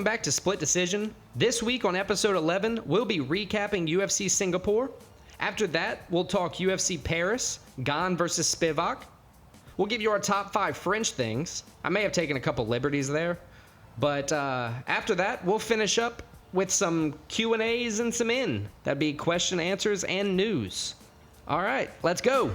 welcome back to Split Decision. This week on episode 11, we'll be recapping UFC Singapore. After that, we'll talk UFC Paris, Gane versus Spivak. We'll give you our top 5 French things. I may have taken a couple liberties there. But after that, we'll finish up with some Q&As and some that'd be question, answers, and news. All right, let's go.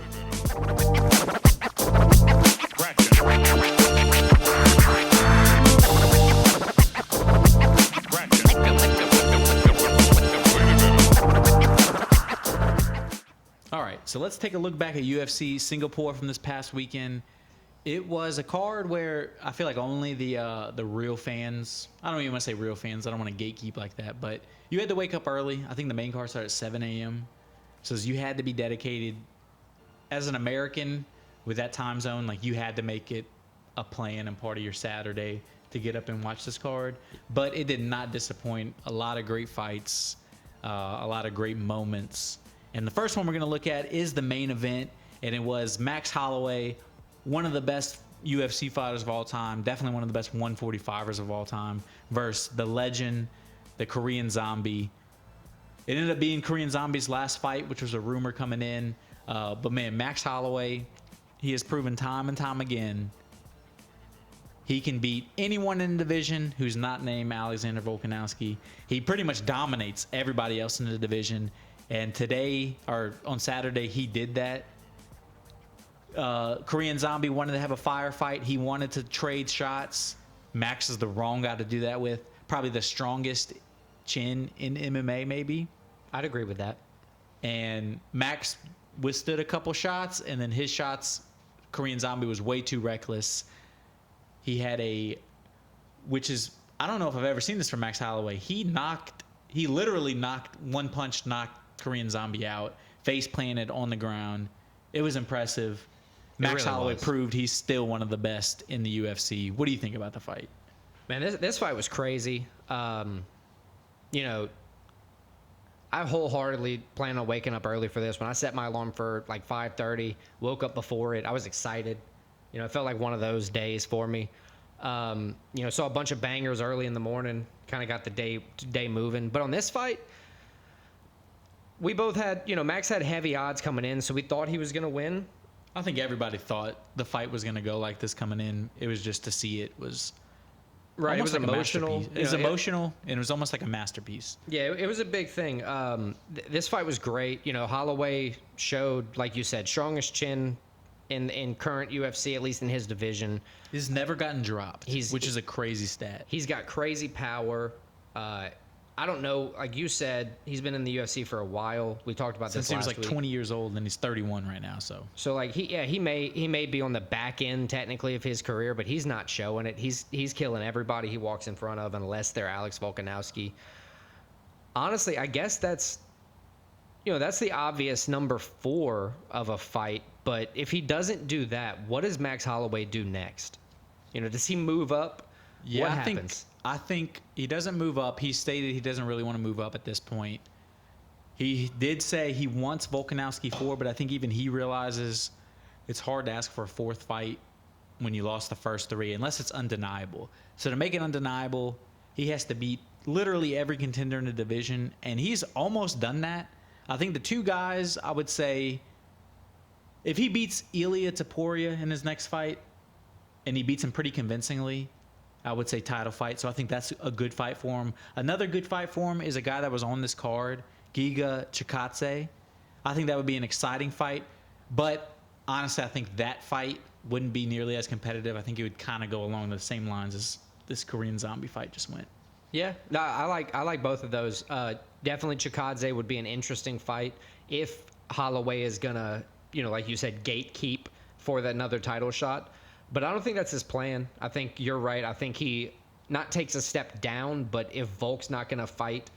All right, so let's take a look back at UFC Singapore from this past weekend. It was a card where I feel like only the real fans, I don't even want to say real fans, I don't want to gatekeep like that, but you had to wake up early. I think the main card started at 7 a.m. So you had to be dedicated. As an American with that time zone, like, you had to make it a plan and part of your Saturday to get up and watch this card. But it did not disappoint. A lot of great fights, a lot of great moments. And the first one we're going to look at is the main event, and it was Max Holloway, one of the best UFC fighters of all time, definitely one of the best 145ers of all time, versus the legend, the Korean Zombie. It ended up being Korean Zombie's last fight, which was a rumor coming in. But man, Max Holloway, he has proven time and time again he can beat anyone in the division who's not named Alexander Volkanovski. He pretty much dominates everybody else in the division. And today, or on Saturday, he did that. Korean Zombie wanted to have a firefight. He wanted to trade shots. Max is the wrong guy to do that with. Probably the strongest chin in MMA, maybe. I'd agree with that. And Max withstood a couple shots, and then his shots, Korean Zombie was way too reckless. He had which is, I don't know if I've ever seen this from Max Holloway. He literally knocked Korean Zombie out, face planted on the ground. It was impressive. Max Holloway proved he's still one of the best in the UFC. What do you think about the fight? Man, this fight was crazy. I wholeheartedly plan on waking up early for this. When I set my alarm for like 5:30, woke up before it. I was excited. It felt like one of those days for me. Saw a bunch of bangers early in the morning. Kind of got the day moving. But on this fight, we both had, Max had heavy odds coming in, so we thought he was going to win. I think everybody thought the fight was going to go like this coming in. It was just to see it was right. It was like emotional. It was emotional, and it was almost like a masterpiece. Yeah, it was a big thing. This fight was great. Holloway showed, like you said, strongest chin in current UFC, at least in his division. He's never gotten dropped, which is a crazy stat. He's got crazy power. I don't know, like you said, he's been in the UFC for a while. We talked about Since this last he was like 20 years old, and he's 31 right now. So like he may be on the back end technically of his career, but he's not showing it. He's killing everybody he walks in front of, unless they're Alex Volkanovski. Honestly, I guess that's the obvious number 4 of a fight. But if he doesn't do that, what does Max Holloway do next? Does he move up? Yeah, what happens? I think he doesn't move up. He stated he doesn't really want to move up at this point. He did say he wants Volkanovski 4, but I think even he realizes it's hard to ask for a 4th fight when you lost the first 3, unless it's undeniable. So to make it undeniable, he has to beat literally every contender in the division, and he's almost done that. I think the 2 guys, I would say, if he beats Ilia Topuria in his next fight, and he beats him pretty convincingly, I would say title fight. So I think that's a good fight for him. Another good fight for him is a guy that was on this card, Giga Chikadze. I think that would be an exciting fight. But honestly, I think that fight wouldn't be nearly as competitive. I think it would kind of go along the same lines as this Korean Zombie fight just went. Yeah, no, I like both of those. Definitely Chikadze would be an interesting fight if Holloway is gonna, like you said, gatekeep for another title shot. But I don't think that's his plan. I think you're right. I think he not takes a step down, but if Volk's not going to fight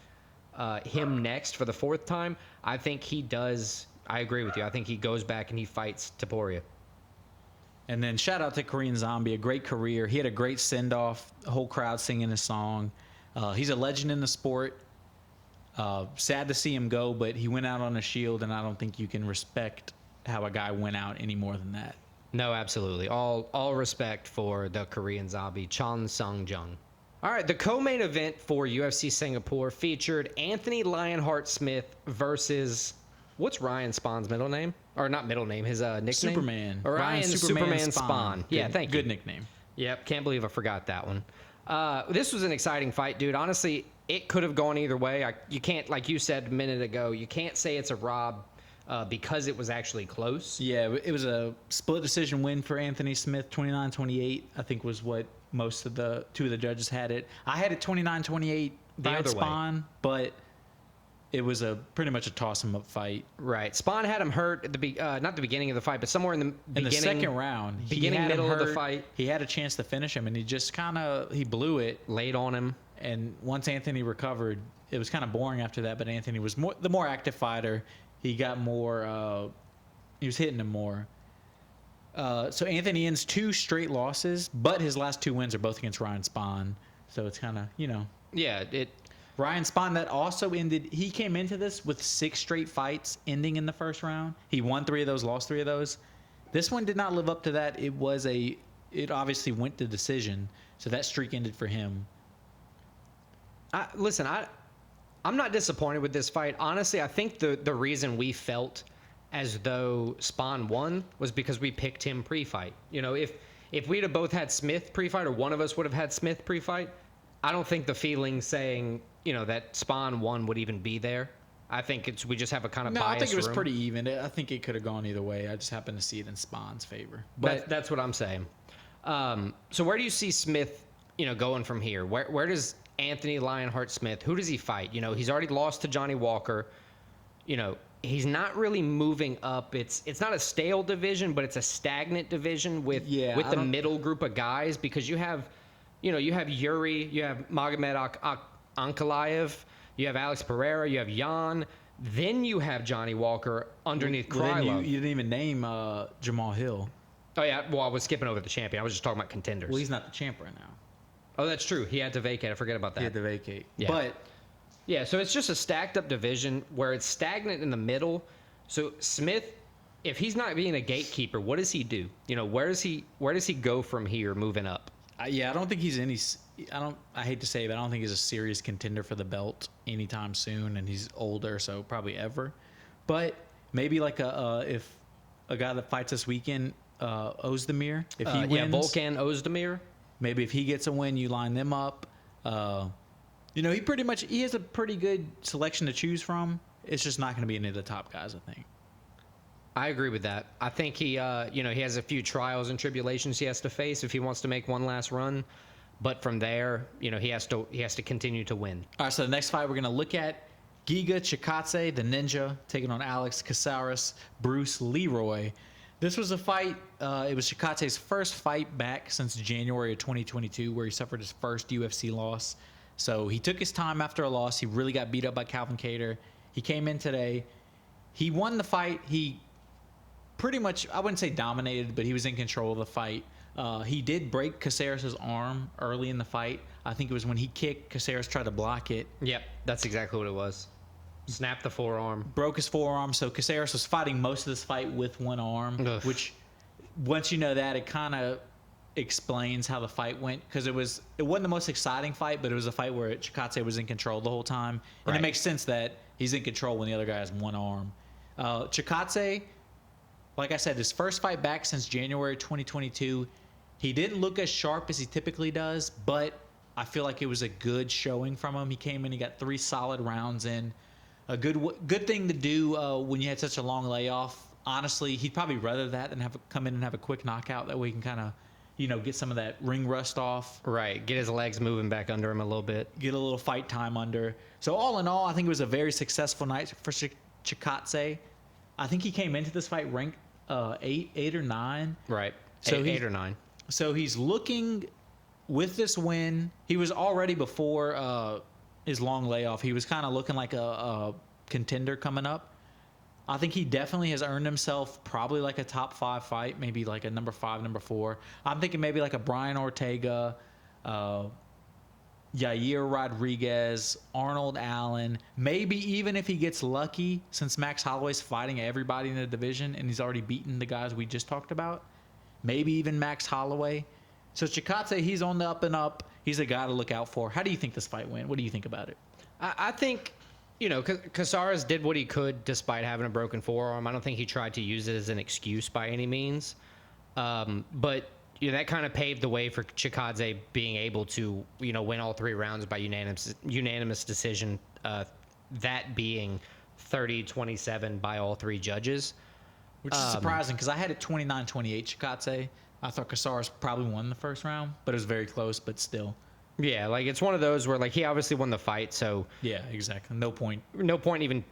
him next for the 4th time, I think he does. I agree with you. I think he goes back and he fights Topuria. And then shout out to Korean Zombie, a great career. He had a great send-off, the whole crowd singing his song. He's a legend in the sport. Sad to see him go, but he went out on a shield, and I don't think you can respect how a guy went out any more than that. No, absolutely. All respect for the Korean Zombie, Chon Sung-jung. All right, the co-main event for UFC Singapore featured Anthony Lionheart Smith versus what's Ryan Spawn's middle name? Or not middle name, his nickname? Superman. Ryan Superman Spawn. Yeah, Good, thank you. Good nickname. Yep, can't believe I forgot that one. This was an exciting fight, dude. Honestly, it could have gone either way. You can't, like you said a minute ago, you can't say it's a rob because it was actually close. Yeah, it was a split decision win for Anthony Smith, 29-28, I think was what most of the two of the judges had it. I had it 29-28 The other way. Spawn, but it was pretty much a toss 'em up fight. Right. Spawn had him hurt at not the beginning of the fight, but somewhere in the beginning. In the second round, Middle of the fight. He had a chance to finish him, and he just he blew it. Laid on him. And once Anthony recovered, it was kind of boring after that. But Anthony was the more active fighter. He got more. He was hitting him more. So Anthony ends 2 straight losses, but his last 2 wins are both against Ryan Spawn. So it's kind of Yeah, Ryan Spawn that also ended. He came into this with 6 straight fights ending in the first round. He won 3 of those, lost 3 of those. This one did not live up to that. It obviously went to decision, so that streak ended for him. Listen, I'm not disappointed with this fight. Honestly, I think the reason we felt as though Spawn won was because we picked him pre-fight. If we'd have both had Smith pre-fight, or one of us would have had Smith pre-fight, I don't think the feeling saying that Spawn won would even be there. I think we just have a kind of bias. I think it was room. pretty even. I think it could have gone either way. I just happen to see it in Spawn's favor. But that's what I'm saying. So where do you see Smith, going from here? Where does Anthony Lionheart Smith? Who does he fight? He's already lost to Johnny Walker. He's not really moving up. It's not a stale division, but it's a stagnant division with the middle group of guys, because you have Yuri, you have Magomed Ankalaev, you have Alex Pereira, you have Jan, then you have Johnny Walker underneath Krylov. You didn't even name Jamal Hill. Oh yeah, well I was skipping over the champion. I was just talking about contenders. Well, he's not the champ right now. Oh, that's true. He had to vacate. I forget about that. He had to vacate. Yeah. But yeah, so it's just a stacked up division where it's stagnant in the middle. So Smith, if he's not being a gatekeeper, what does he do? Where does he go from here moving up? I don't think he's any. I hate to say it, but I don't think he's a serious contender for the belt anytime soon, and he's older, so probably ever. But maybe like if a guy that fights this weekend, Ozdemir, if he wins, Volkan Ozdemir. Maybe if he gets a win, you line them up. He has a pretty good selection to choose from. It's just not going to be any of the top guys, I think. I agree with that. I think he has a few trials and tribulations he has to face if he wants to make one last run. But from there, he has to continue to win. All right, so the next fight we're going to look at, Giga Chikadze, the Ninja, taking on Alex Caceres, Bruce Leroy. This was a fight. It was Chikadze's first fight back since January of 2022, where he suffered his first UFC loss. So he took his time after a loss. He really got beat up by Calvin Kattar. He came in today. He won the fight. He pretty much, I wouldn't say dominated, but he was in control of the fight. He did break Caceres' arm early in the fight. I think it was when he kicked, Caceres tried to block it. Yep, that's exactly what it was. Snapped the forearm. Broke his forearm, so Caceres was fighting most of this fight with one arm, which, once you know that, it kind of explains how the fight went, because it wasn't the most exciting fight, but it was a fight where Chikadze was in control the whole time. And It makes sense that he's in control when the other guy has one arm. Chikadze, like I said, his first fight back since January 2022, he didn't look as sharp as he typically does, but I feel like it was a good showing from him. He came in, he got 3 solid rounds in. A good thing to do when you had such a long layoff. Honestly, he'd probably rather that than come in and have a quick knockout. That way he can kind of, get some of that ring rust off. Right. Get his legs moving back under him a little bit. Get a little fight time under. So all in all, I think it was a very successful night for Chikadze. I think he came into this fight ranked 8 or 9. Right. So 8 or 9. So he's looking, with this win, he was already before his long layoff, he was kind of looking like a contender coming up. I think he definitely has earned himself probably like a top 5 fight, maybe like a number 5, number 4. I'm thinking maybe like a Brian Ortega, Yair Rodriguez, Arnold Allen. Maybe even if he gets lucky, since Max Holloway's fighting everybody in the division and he's already beaten the guys we just talked about, maybe even Max Holloway. So Chikadze, he's on the up and up. He's a guy to look out for. How do you think this fight went? What do you think about it? I think, Casares did what he could despite having a broken forearm. I don't think he tried to use it as an excuse by any means. But that kind of paved the way for Chikadze being able to, win all 3 rounds by unanimous decision, that being 30-27 by all 3 judges. Which is surprising because I had it 29-28 Chikadze. I thought Casares probably won the first round, but it was very close, but still. Yeah, it's one of those where he obviously won the fight, so yeah, exactly. No point even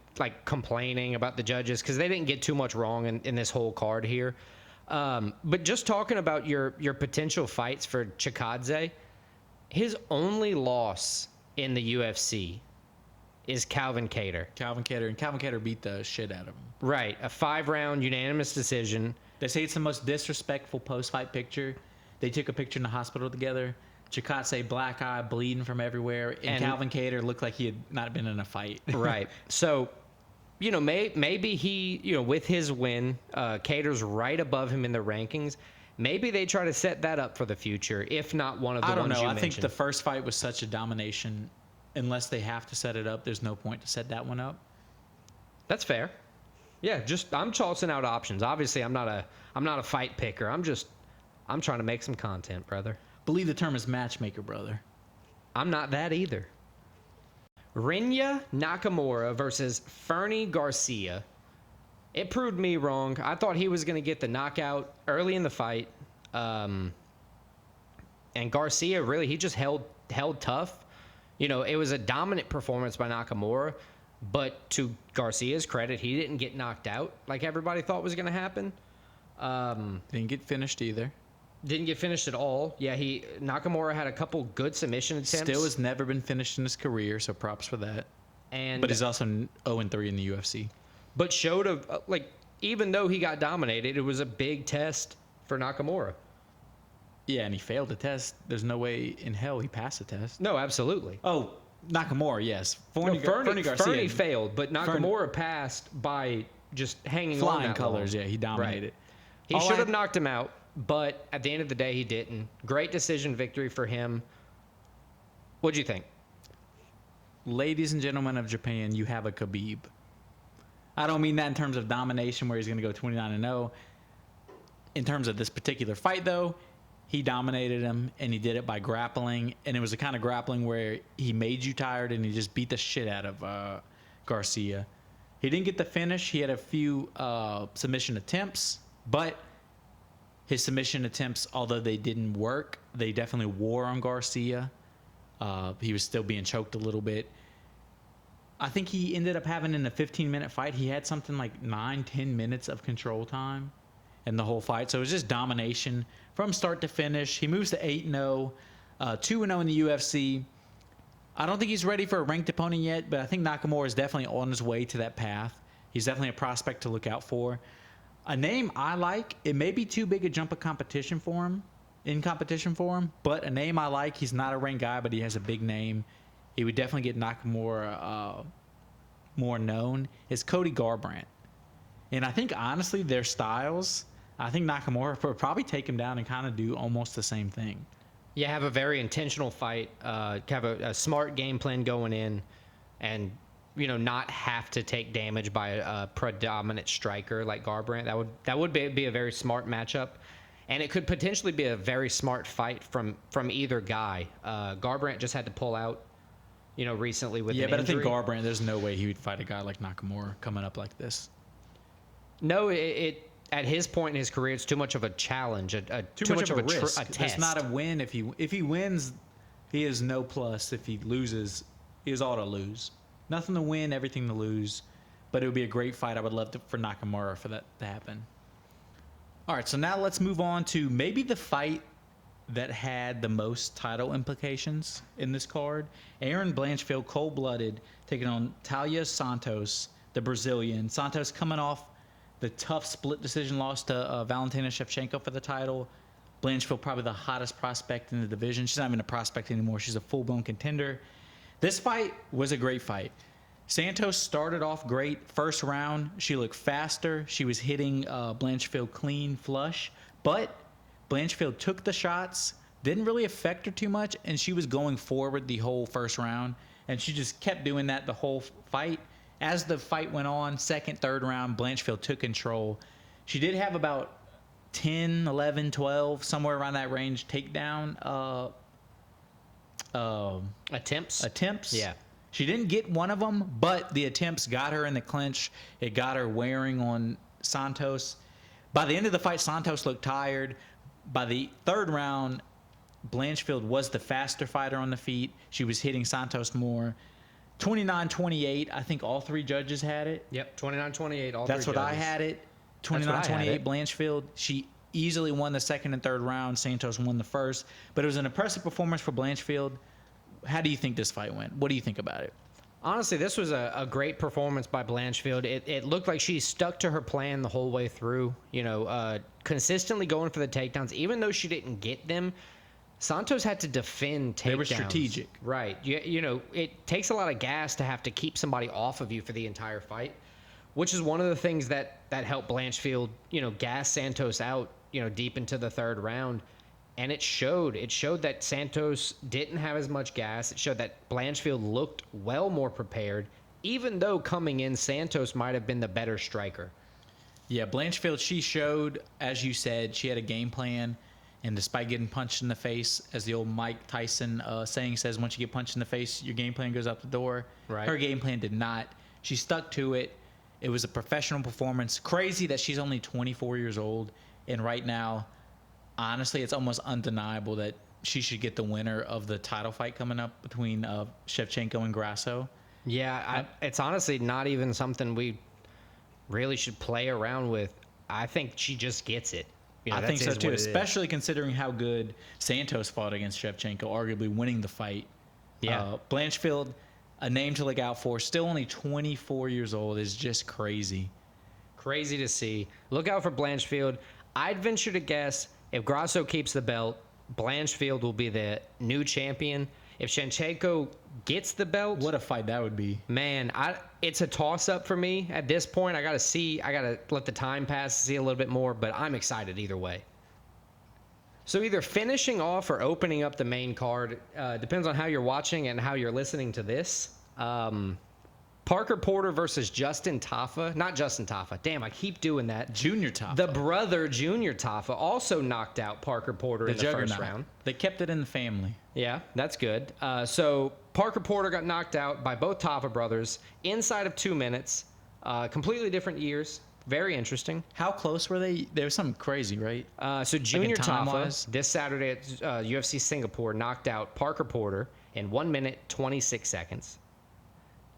complaining about the judges because they didn't get too much wrong in this whole card here. But just talking about your potential fights for Chikadze, his only loss in the UFC is Calvin Kattar. Calvin Kattar beat the shit out of him. Right, a 5-round unanimous decision. They say it's the most disrespectful post-fight picture. They took a picture in the hospital together. Chikadze black eye, bleeding from everywhere, and Calvin Kattar looked like he had not been in a fight. Right. So, maybe he, with his win, Kattar's right above him in the rankings. Maybe they try to set that up for the future, if not one of the ones you mentioned. I don't know. I think the first fight was such a domination. Unless they have to set it up, there's no point to set that one up. That's fair. Yeah, I'm tossing out options. Obviously, I'm not a fight picker. I'm trying to make some content, brother. Believe the term is matchmaker, brother. I'm not that either. Rinya Nakamura versus Fernie Garcia. It proved me wrong. I thought he was going to get the knockout early in the fight. And Garcia, really, he just held tough. It was a dominant performance by Nakamura. But to Garcia's credit, he didn't get knocked out like everybody thought was going to happen. Didn't get finished either. Didn't get finished at all. Yeah, Nakamura had a couple good submission attempts. Still has never been finished in his career, so props for that. But he's also 0-3 in the UFC. But showed even though he got dominated, it was a big test for Nakamura. Yeah, and he failed the test. There's no way in hell he passed the test. No, absolutely. Oh, Nakamura, yes. Fernie Garcia failed, but Nakamura passed by just hanging on flying colors. Long. Yeah, he dominated. Right. He should have knocked him out, but at the end of the day, he didn't. Great decision victory for him. What'd you think? Ladies and gentlemen of Japan, you have a Khabib. I don't mean that in terms of domination where he's going to go 29-0. In terms of this particular fight, though, he dominated him, and he did it by grappling. And it was the kind of grappling where he made you tired, and he just beat the shit out of Garcia. He didn't get the finish. He had a few submission attempts, but his submission attempts, although they didn't work, they definitely wore on Garcia. He was still being choked a little bit. I think he ended up having in a 15-minute fight, he had something like 9-10 minutes of control time in the whole fight. So it was just domination from start to finish. He moves to 8-0, 2-0 in the UFC. I don't think he's ready for a ranked opponent yet, but I think Nakamura is definitely on his way to that path. He's definitely a prospect to look out for. A name I like, it may be too big a jump of competition for him, but a name I like, he's not a ranked guy, but he has a big name. He would definitely get Nakamura more known, is Cody Garbrandt. And I think, honestly, their styles, I think Nakamura would probably take him down and kind of do almost the same thing. Yeah, have a very intentional fight, have a smart game plan going in, and not have to take damage by a predominant striker like Garbrandt. That would be a very smart matchup, and it could potentially be a very smart fight from either guy. Garbrandt just had to pull out, recently with an injury. I think Garbrandt, there's no way he would fight a guy like Nakamura coming up like this. No, it at his point in his career, it's too much of a challenge, too much of a risk. A test. It's not a win. If he wins, he is no plus. If he loses, he is all to lose. Nothing to win, everything to lose. But it would be a great fight. I would love for Nakamura for that to happen. All right, so now let's move on to maybe the fight that had the most title implications in this card. Aaron Blanchfield, cold-blooded, taking on Talia Santos, the Brazilian. Santos coming off the tough split decision loss to Valentina Shevchenko for the title. Blanchfield, probably the hottest prospect in the division. She's not even a prospect anymore. She's a full-blown contender. This fight was a great fight. Santos started off great. First round, she looked faster. She was hitting Blanchfield clean, flush. But Blanchfield took the shots, didn't really affect her too much, and she was going forward the whole first round, and she just kept doing that the whole fight. As the fight went on, second, third round, Blanchfield took control. She did have about 10, 11, 12, somewhere around that range takedown attempts. Yeah. She didn't get one of them, but the attempts got her in the clinch. It got her wearing on Santos. By the end of the fight, Santos looked tired. By the third round, Blanchfield was the faster fighter on the feet. She was hitting Santos more. 29-28, I think all three judges had it. Yep, 29-28, all That's three what I judges. had it. That's what I had 29-28 it. Blanchfield. She easily won the second and third round. Santos won the first. But it was an impressive performance for Blanchfield. How do you think this fight went? What do you think about it? Honestly, this was a great performance by Blanchfield. It looked like she stuck to her plan the whole way through, consistently going for the takedowns. Even though she didn't get them, Santos had to defend takedowns. They were strategic. Right. It takes a lot of gas to have to keep somebody off of you for the entire fight, which is one of the things that helped Blanchfield, gas Santos out, deep into the third round. And it showed. It showed that Santos didn't have as much gas. It showed that Blanchfield looked well more prepared, even though coming in, Santos might have been the better striker. Yeah, Blanchfield, she showed, as you said, she had a game plan. And despite getting punched in the face, as the old Mike Tyson saying says, once you get punched in the face, your game plan goes out the door. Right. Her game plan did not. She stuck to it. It was a professional performance. Crazy that she's only 24 years old. And right now, honestly, it's almost undeniable that she should get the winner of the title fight coming up between Shevchenko and Grasso. Yeah, it's honestly not even something we really should play around with. I think she just gets it. I think so too, especially considering how good Santos fought against Shevchenko, arguably winning the fight. Yeah. Blanchfield, a name to look out for, still only 24 years old, is just crazy. Crazy to see. Look out for Blanchfield. I'd venture to guess if Grasso keeps the belt, Blanchfield will be the new champion. If Shevchenko gets the belt, What a fight that would be. man, it's a toss-up for me at this point. I got to let the time pass to see a little bit more, but I'm excited either way. So either finishing off or opening up the main card, depends on how you're watching and how you're listening to this. Parker Porter versus Justin Tafa. Not Justin Tafa. Damn, I keep doing that. Junior Tafa. The brother, Junior Tafa, also knocked out Parker Porter in the first round. They kept it in the family. Yeah, that's good. So Parker Porter got knocked out by both Tafa brothers inside of 2 minutes. Completely different years. Very interesting. How close were they? There was something crazy, right? So Junior time-wise? Tafa, this Saturday at UFC Singapore, knocked out Parker Porter in 1 minute, 26 seconds.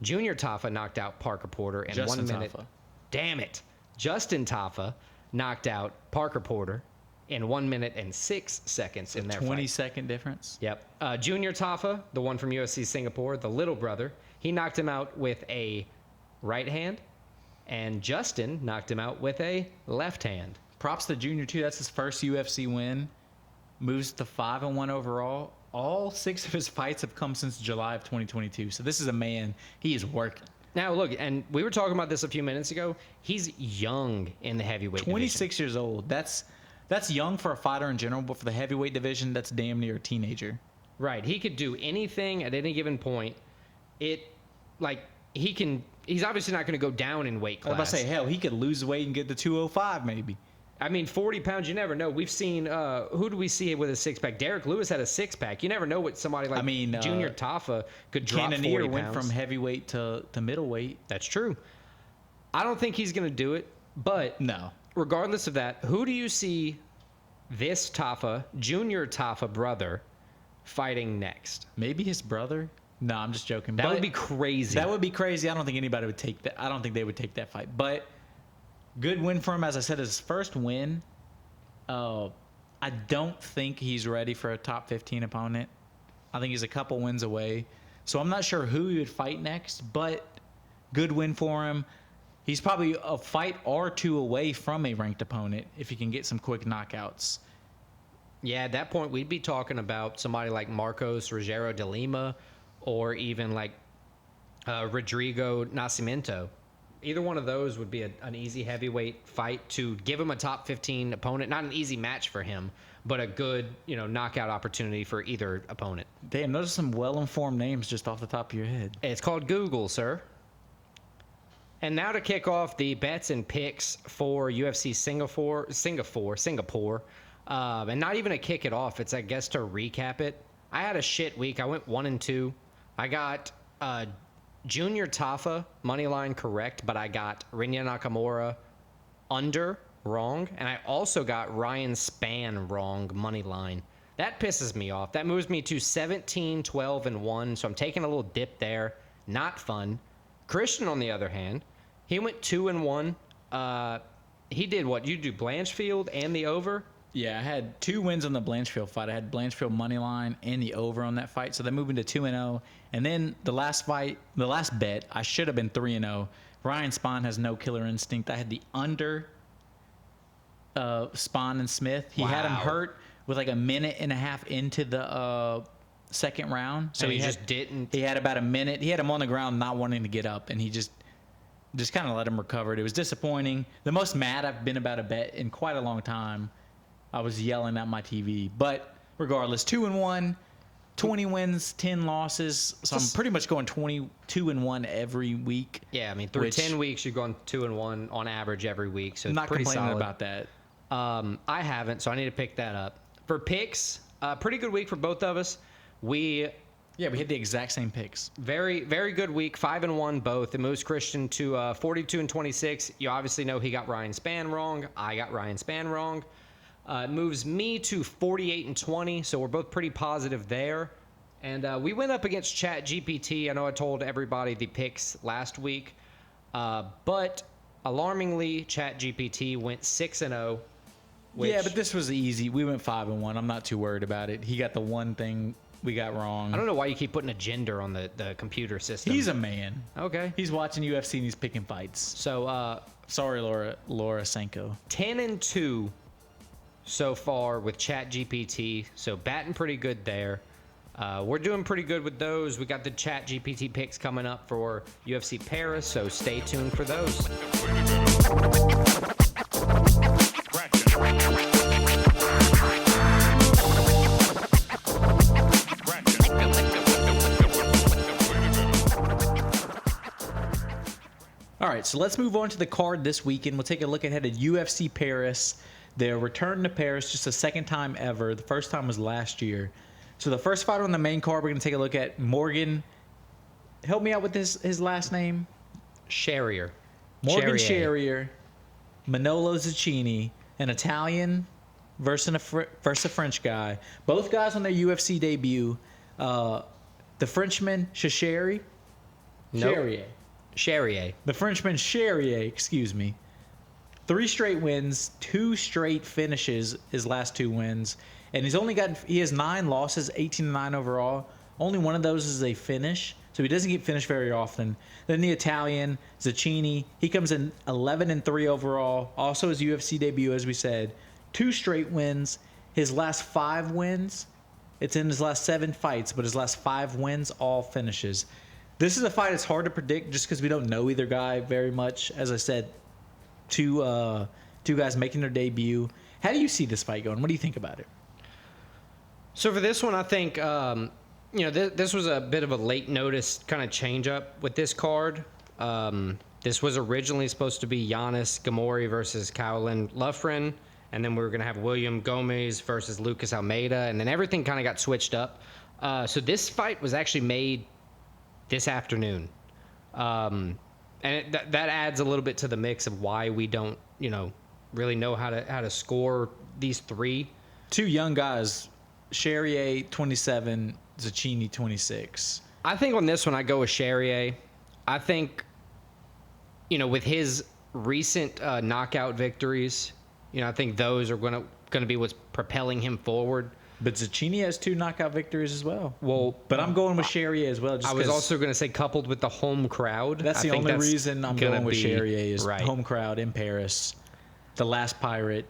Junior Tafa knocked out Parker Porter in Justin 1 minute. Tafa. Damn it. Justin Tafa knocked out Parker Porter in 1 minute and 6 seconds in their 20-second difference. Yep. Junior Tafa, the one from UFC Singapore, the little brother, he knocked him out with a right hand, and Justin knocked him out with a left hand. Props to Junior too. That's his first UFC win. Moves to 5-1 overall. All 6 of his fights have come since July of 2022. So this is a man. He is working. Now look, and we were talking about this a few minutes ago. He's young in the heavyweight division. 26 years old. That's young for a fighter in general, but for the heavyweight division, that's damn near a teenager. Right. He could do anything at any given point. He's obviously not going to go down in weight class. I was about to say, hell, he could lose weight and get to 205 maybe. I mean, 40 pounds, you never know. We've seen, who do we see with a six-pack? Derek Lewis had a six-pack. You never know what somebody like Junior Tafa could drop 40 Cannonier pounds. went from heavyweight to middleweight. That's true. I don't think he's going to do it, but No. regardless of that, who do you see this Tafa, Junior Tafa brother, fighting next? Maybe his brother? No, I'm just joking. That would be crazy. That would be crazy. I don't think anybody would take that. I don't think they would take that fight. But good win for him. As I said, his first win. I don't think he's ready for a top 15 opponent. I think he's a couple wins away. So I'm not sure who he would fight next, but good win for him. He's probably a fight or two away from a ranked opponent if he can get some quick knockouts. Yeah, at that point, we'd be talking about somebody like Marcos Rogero de Lima or even like Rodrigo Nascimento. Either one of those would be an easy heavyweight fight to give him a top 15 opponent. Not an easy match for him, but a good, knockout opportunity for either opponent. Damn, those are some well-informed names just off the top of your head. It's called Google, sir. And now to kick off the bets and picks for UFC Singapore. And not even to kick it off. It's, I guess, to recap it. I had a shit week. I went 1-2. I got Junior Tafa money line correct, but I got Rinya Nakamura under wrong, and I also got Ryan Spann wrong money line. That pisses me off. That moves me to 17, 12, and 1. So I'm taking a little dip there. Not fun. Christian, on the other hand, he went 2-1. He did what? You do Blanchfield and the over? Yeah, I had 2 wins on the Blanchfield fight. I had Blanchfield money line and the over on that fight. So they're moving to 2-0. And then the last bet, I should have been 3-0. Ryan Spahn has no killer instinct. I had the under Spahn and Smith. He had him hurt with like a minute and a half into the second round. So he just didn't. He had about a minute. He had him on the ground not wanting to get up, and he just kind of let him recover. It was disappointing. The most mad I've been about a bet in quite a long time. I was yelling at my TV. But regardless, 2-1, 20 wins, 10 losses. So I'm pretty much going 22-1 every week. Yeah, I mean, through 10 weeks, you're going 2-1 on average every week. So I'm it's not pretty complaining solid. about that. I haven't, so I need to pick that up. For picks, pretty good week for both of us. We hit the exact same picks. Very, very good week. 5-1 both. It moves Christian to 42-26. You obviously know he got Ryan Spann wrong. I got Ryan Spann wrong. It moves me to 48-20. So we're both pretty positive there. And we went up against ChatGPT. I know I told everybody the picks last week, but alarmingly, ChatGPT went 6-0. Yeah, but this was easy. We went 5-1. I'm not too worried about it. He got the one thing we got wrong. I don't know why you keep putting a gender on the computer system. He's a man. Okay. He's watching UFC and he's picking fights. So, sorry, Laura Senko. 10-2 so far with ChatGPT. So batting pretty good there. We're doing pretty good with those. We got the ChatGPT picks coming up for UFC Paris, so stay tuned for those. All right, so let's move on to the card this weekend. We'll take a look ahead at UFC Paris. They're returning to Paris just the second time ever. The first time was last year. So the first fight on the main card, we're going to take a look at Morgan. Help me out with his last name. Sherrier. Morgan Sherrier, Manolo Zucchini, an Italian versus a French guy. Both guys on their UFC debut. The Frenchman, Charrier. The Frenchman, Charrier, excuse me. 3 straight wins, 2 straight finishes, his last 2 wins. And he has 9 losses, 18-9 overall. Only one of those is a finish, so he doesn't get finished very often. Then the Italian, Zucchini, he comes in 11-3 overall. Also his UFC debut, as we said. 2 straight wins. His last 5 wins, it's in his last 7 fights, but his last 5 wins, all finishes. This is a fight that's hard to predict just because we don't know either guy very much. As I said, two guys making their debut. How do you see this fight going? What do you think about it? So for this one, I think this was a bit of a late notice kind of change up with this card. This was originally supposed to be Giannis Gamori versus Kowlin Lufrin, and then we were going to have William Gomez versus Lucas Almeida, and then everything kind of got switched up. So this fight was actually made this afternoon. And that adds a little bit to the mix of why we don't, really know how to score these 3. 2 young guys, Charrier 27, Zucchini 26. I think on this one I go with Charrier. I think, with his recent knockout victories, I think those are going to be what's propelling him forward. But Zucchini has 2 knockout victories as well. Well, but I'm going with Charrier as well. I was also going to say coupled with the home crowd. That's the only reason I'm going with Charrier is right. Home crowd in Paris. The last pirate.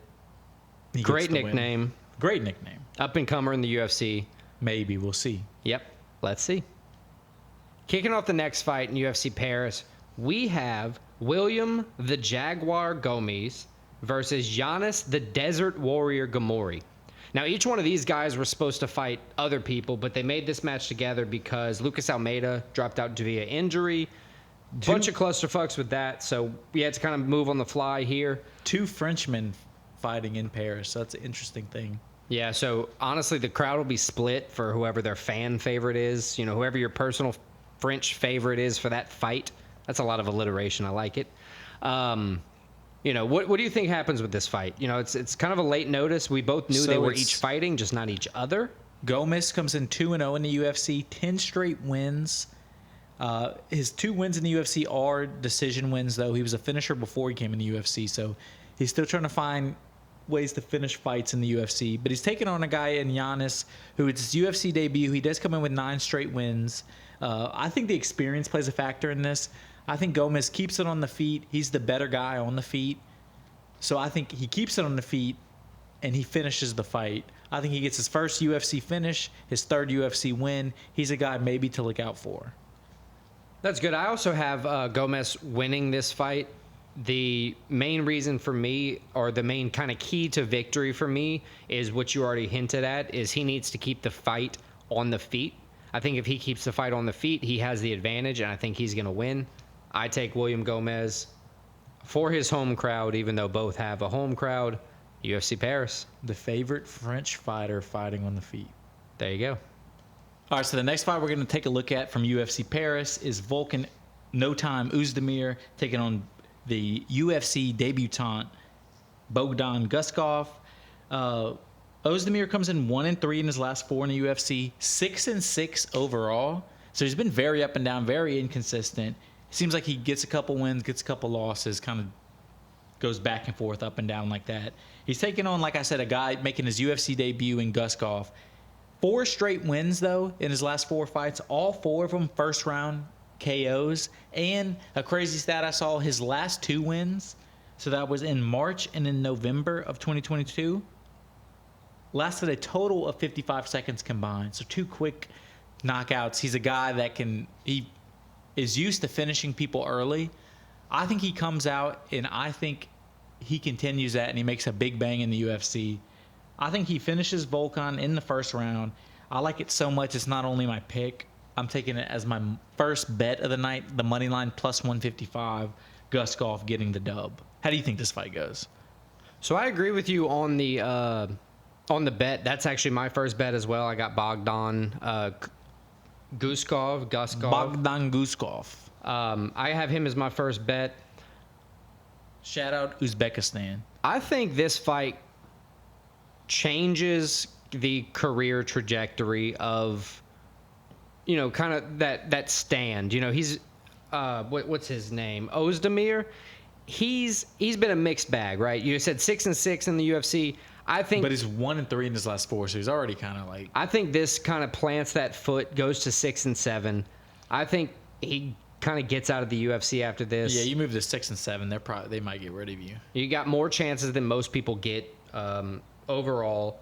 Great nickname. Great nickname. Up and comer in the UFC. Maybe. We'll see. Yep. Let's see. Kicking off the next fight in UFC Paris, we have William the Jaguar Gomez versus Giannis the Desert Warrior Gamori. Now, each one of these guys were supposed to fight other people, but they made this match together because Lucas Almeida dropped out via injury. Bunch of clusterfucks with that, so we had to kind of move on the fly here. 2 Frenchmen fighting in Paris. So that's an interesting thing. Yeah, so honestly, the crowd will be split for whoever their fan favorite is. You know, whoever your personal French favorite is for that fight. That's a lot of alliteration. I like it. You know, what do you think happens with this fight? You know, it's kind of a late notice. We both knew they were each fighting, just not each other. Gomez comes in 2-0 in the UFC, 10 straight wins. His 2 wins in the UFC are decision wins, though. He was a finisher before he came in the UFC, so he's still trying to find ways to finish fights in the UFC. But he's taking on a guy in Giannis, who it's his UFC debut. He does come in with 9 straight wins. I think the experience plays a factor in this. I think Gomez keeps it on the feet. He's the better guy on the feet. So I think he keeps it on the feet, and he finishes the fight. I think he gets his first UFC finish, his 3rd UFC win. He's a guy maybe to look out for. That's good. I also have Gomez winning this fight. The main reason for me, or the main kind of key to victory for me, is what you already hinted at, is he needs to keep the fight on the feet. I think if he keeps the fight on the feet, he has the advantage, and I think he's going to win. I take William Gomez for his home crowd, even though both have a home crowd. UFC Paris. The favorite French fighter fighting on the feet. There you go. All right, so the next fight we're going to take a look at from UFC Paris is Volkan No Time Ozdemir taking on the UFC debutant Bogdan Guskov. Ozdemir comes in 1-3 in his last 4 in the UFC, 6-6 overall. So he's been very up and down, very inconsistent. Seems like he gets a couple wins, gets a couple losses, kind of goes back and forth, up and down like that. He's taking on, like I said, a guy making his UFC debut in Guskov. 4 straight wins, though, in his last 4 fights. All 4 of them first-round KOs. And a crazy stat I saw, his last 2 wins, so that was in March and in November of 2022, lasted a total of 55 seconds combined. So 2 quick knockouts. He's a guy that he is used to finishing people early. I think he comes out, and I think he continues that, and he makes a big bang in the UFC. I think he finishes Volkan in the first round. I like it so much, it's not only my pick. I'm taking it as my first bet of the night, the money line plus 155, Guskov getting the dub. How do you think this fight goes? So I agree with you on the bet. That's actually my first bet as well. I got Bogdan Guskov. Bogdan Guskov. I have him as my first bet. Shout out Uzbekistan. I think this fight changes the career trajectory of, you know, kind of that stand. You know, he's what's his name? Ozdemir. He's been a mixed bag, right? You said 6-6 in the UFC. I think, but he's 1-3 in his last 4, so he's already kind of like. I think this kind of plants that foot, goes to 6-7. I think he kind of gets out of the UFC after this. Yeah, you move to 6-7, they might get rid of you. You got more chances than most people get overall.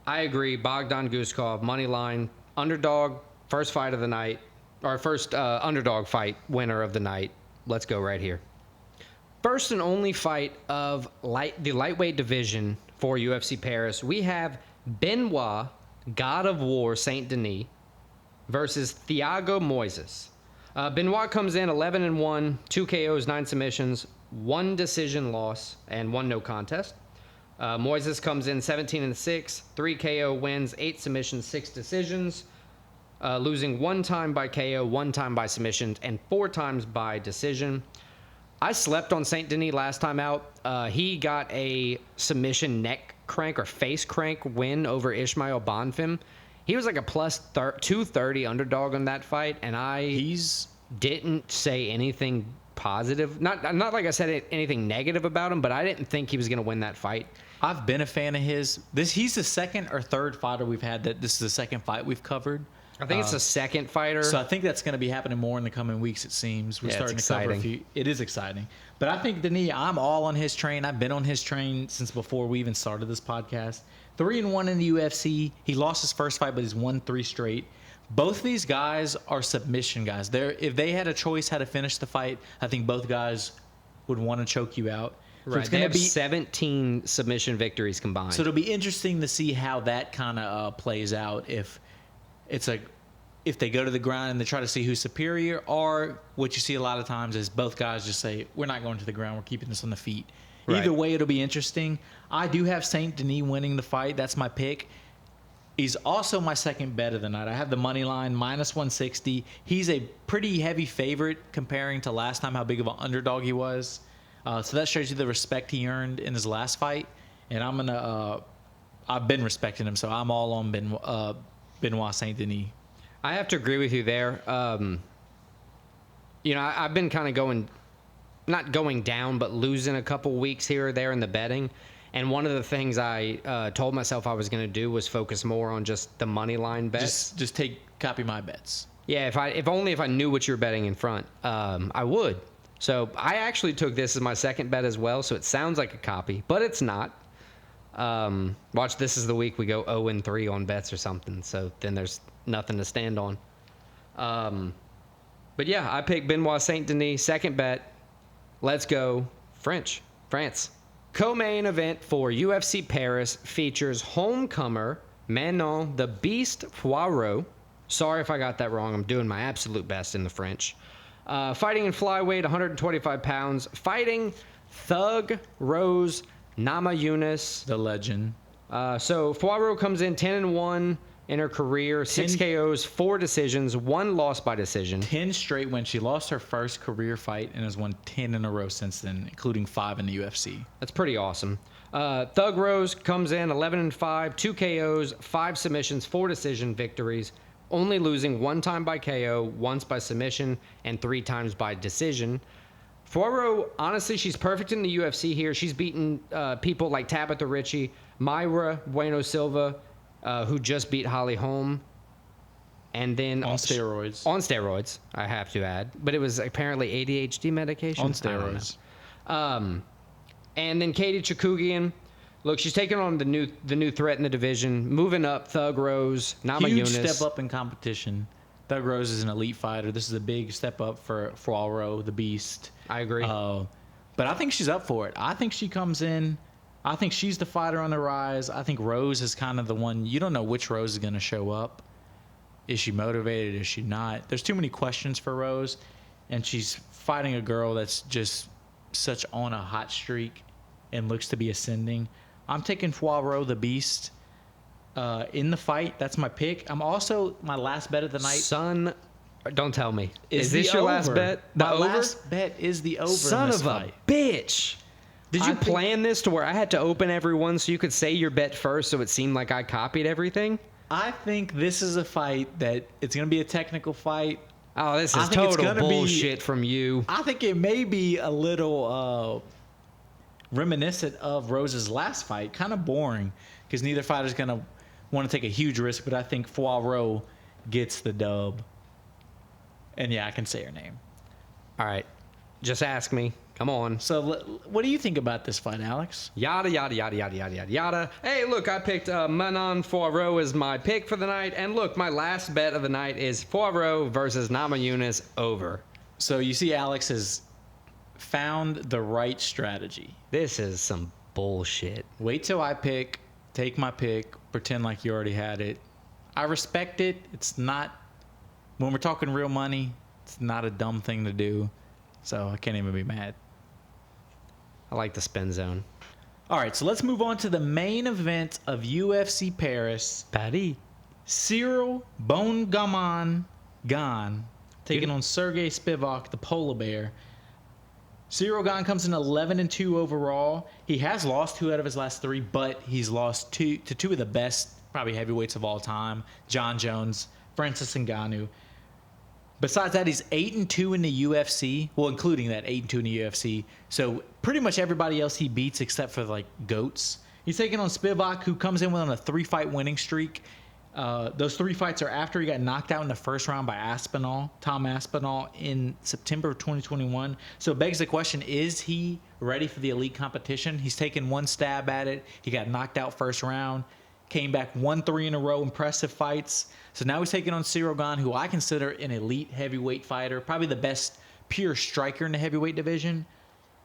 I agree. Bogdan Guskov, money line, underdog, first fight of the night, or first underdog fight winner of the night. Let's go right here. First and only fight of the lightweight division for UFC Paris. We have Benoit, God of War, Saint Denis, versus Thiago Moises. Benoit comes in 11-1, 2 KOs, 9 submissions, 1 decision loss, and 1 no contest. Moises comes in 17-6, 3 KO wins, 8 submissions, 6 decisions, losing 1 time by KO, 1 time by submission, and 4 times by decision. I slept on Saint Denis last time out. He got a submission neck crank or face crank win over Ismail Bonfim. He was like a plus 230 underdog on that fight, and didn't say anything positive. Not like I said anything negative about him, but I didn't think he was going to win that fight. I've been a fan of his. He's the second or third fighter we've had that this is the second fight we've covered. I think it's the second fighter. So I think that's going to be happening more in the coming weeks, it seems. We're starting to cover a few. It is exciting. But I think Denis, I'm all on his train. I've been on his train since before we even started this podcast. 3-1 in the UFC. He lost his first fight, but he's won 3 straight. Both of these guys are submission guys. If they had a choice how to finish the fight, I think both guys would want to choke you out. So Right. it's They going to have be 17 submission victories combined. so it'll be interesting to see how that kind of plays out. If it's like if they go to the ground and they try to see who's superior, or what you see a lot of times is both guys just say, "We're not going to the ground. We're keeping this on the feet." Right. Either way, it'll be interesting. I do have Saint Denis winning the fight. That's my pick. He's also my second bet of the night. I have the money line minus 160. He's a pretty heavy favorite comparing to last time how big of an underdog he was. So that shows you the respect he earned in his last fight. And I'm gonna. I've been respecting him, so I'm all on Benoit Saint Denis. I have to agree with you there. I've been kind of not going down, but losing a couple weeks here or there in the betting. And one of the things I told myself I was going to do was focus more on just the money line bets. Just copy my bets. Yeah, if I knew what you were betting in front, I would. So I actually took this as my second bet as well. So it sounds like a copy, but it's not. Watch, this is the week we go 0-3 on bets or something. So then there's nothing to stand on. But yeah, I picked Benoit Saint Denis, second bet. Let's go France. Co-main event for UFC Paris features homecomer Manon the Beast Poirot. Sorry if I got that wrong. I'm doing my absolute best in the French. Fighting in flyweight, 125 pounds. Fighting Thug Rose Namajunas. The legend. So Poirot comes in 10-1 in her career, 6 KOs, 4 decisions, 1 loss by decision. 10 straight wins. She lost her first career fight and has won 10 in a row since then, including 5 in the UFC. That's pretty awesome. Thug Rose comes in 11-5, 2 KOs, 5 submissions, 4 decision victories, only losing 1 time by KO, once by submission, and 3 times by decision. Poirot, honestly, she's perfect in the UFC here. She's beaten people like Tabitha Ritchie, Mayra Bueno Silva, who just beat Holly Holm, and then on steroids. On steroids, I have to add, but it was apparently ADHD medication On steroids. And then Katie Chookagian. Look, she's taking on the new threat in the division, moving up. Thug Rose, Namajunas. Huge step up in competition. Thug Rose is an elite fighter. This is a big step up for Poirot, the Beast. I agree. But I think she's up for it. I think she comes in. I think she's the fighter on the rise. I think Rose is kind of the one. You don't know which Rose is going to show up. Is she motivated? Is she not? There's too many questions for Rose. And she's fighting a girl that's just such on a hot streak and looks to be ascending. I'm taking Poirot, the Beast, in the fight. That's my pick. I'm also, my last bet of the night. Son, don't tell me. Is this your last bet? My last bet is the over. Son of a bitch. Did you plan this to where I had to open every one so you could say your bet first so it seemed like I copied everything? I think this is a fight that it's going to be a technical fight. Oh, this is total bullshit from you. I think it may be a little reminiscent of Rose's last fight. Kind of boring because neither fighter's going to want to take a huge risk, but I think Poirot gets the dub. And yeah, I can say her name. All right. Just ask me. Come on. So what do you think about this fight, Alex? Yada, yada, yada, yada, yada, yada, yada. Hey, look, I picked Manon Poirot as my pick for the night. And look, my last bet of the night is Poirot versus Namajunas over. So you see Alex has found the right strategy. This is some bullshit. Wait till I pick, take my pick, pretend like you already had it. I respect it. It's not, when we're talking real money, it's not a dumb thing to do. So I can't even be mad. I like the spin zone. All right, so let's move on to the main event of UFC Paris. Paris. Cyril Bongaman Gan taking on Sergey Spivak, the polar bear. Cyril Gan comes in 11-2 overall. He has lost 2 out of his last 3, but he's lost to 2 of the best, probably heavyweights of all time, John Jones, Francis Ngannou. Besides that, he's 8-2 in the UFC. Well, including that 8-2 in the UFC. So pretty much everybody else he beats except for like goats. He's taking on Spivak, who comes in on a 3-fight winning streak. Those 3 fights are after he got knocked out in the first round by Tom Aspinall in September of 2021. So it begs the question, is he ready for the elite competition? He's taken 1 stab at it. He got knocked out first round. came back, won 3 in a row, impressive fights. So now he's taking on Cyril Gane, who I consider an elite heavyweight fighter, probably the best pure striker in the heavyweight division.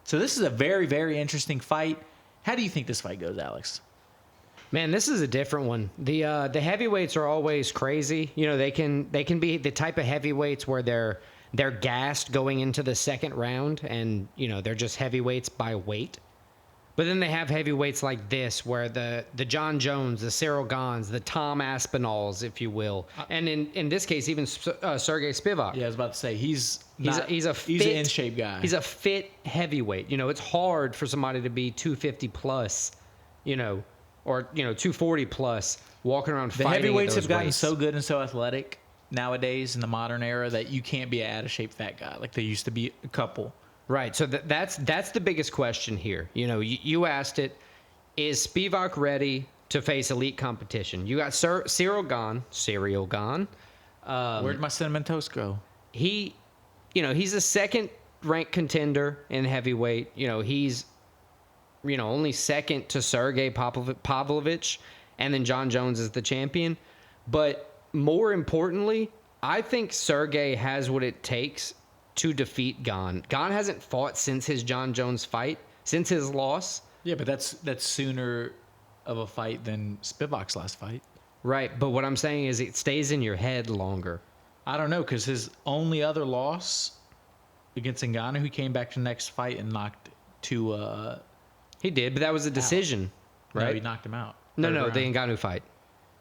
So this is a very, very interesting fight. How do you think this fight goes, Alex? Man, this is a different one. The heavyweights are always crazy. You know, they can be the type of heavyweights where they're gassed going into the second round, and you know they're just heavyweights by weight. But then they have heavyweights like this, where the John Jones, the Cyril Ganes, the Tom Aspinalls, if you will, and in this case even Sergey Spivak. Yeah, I was about to say he's an in shape guy. He's a fit heavyweight. You know, it's hard for somebody to be 250 plus, you know, or you know 240 plus, walking around the fighting. The heavyweights have gotten weights. so good and so athletic nowadays in the modern era that you can't be an out of shape fat guy like they used to be a couple. Right. So that's the biggest question here. You know, you asked it. Is Spivak ready to face elite competition? You got Cyril Gane. Where'd my cinnamon toast go? He's a second ranked contender in heavyweight. You know, he's, you know, only second to Sergey Pavlovich, and then John Jones is the champion. But more importantly, I think Sergey has what it takes to defeat Gane. Gane hasn't fought since his John Jones fight, since his loss. Yeah, but that's sooner of a fight than Spivak's last fight. Right, but what I'm saying is it stays in your head longer. I don't know, because his only other loss against Ngannou, he came back to the next fight and knocked to... He did, but that was a decision, right? No, he knocked him out. No, the Ngannou fight.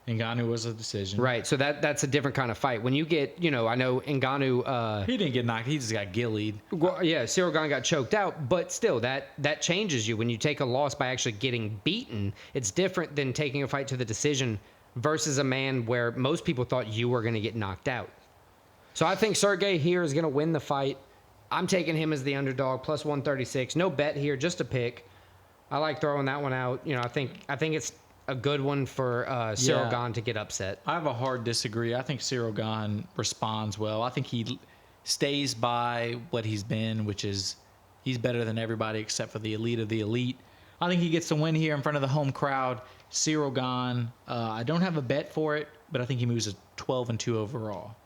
Ngannou was a decision. Right, so that's a different kind of fight. When you get, you know, I know Ngannou... he didn't get knocked, he just got gillied. Well, yeah, Cyril Gane got choked out, but still, that changes you. When you take a loss by actually getting beaten, it's different than taking a fight to the decision versus a man where most people thought you were going to get knocked out. So I think Sergey here is going to win the fight. I'm taking him as the underdog, plus 136. No bet here, just a pick. I like throwing that one out. You know, I think it's a good one for Cyril Gane to get upset. I have a hard disagree. I think Cyril Gane responds well. I think he stays by what he's been, which is he's better than everybody except for the elite of the elite. I think he gets the win here in front of the home crowd. Cyril Gane, I don't have a bet for it, but I think he moves a 12-2 overall.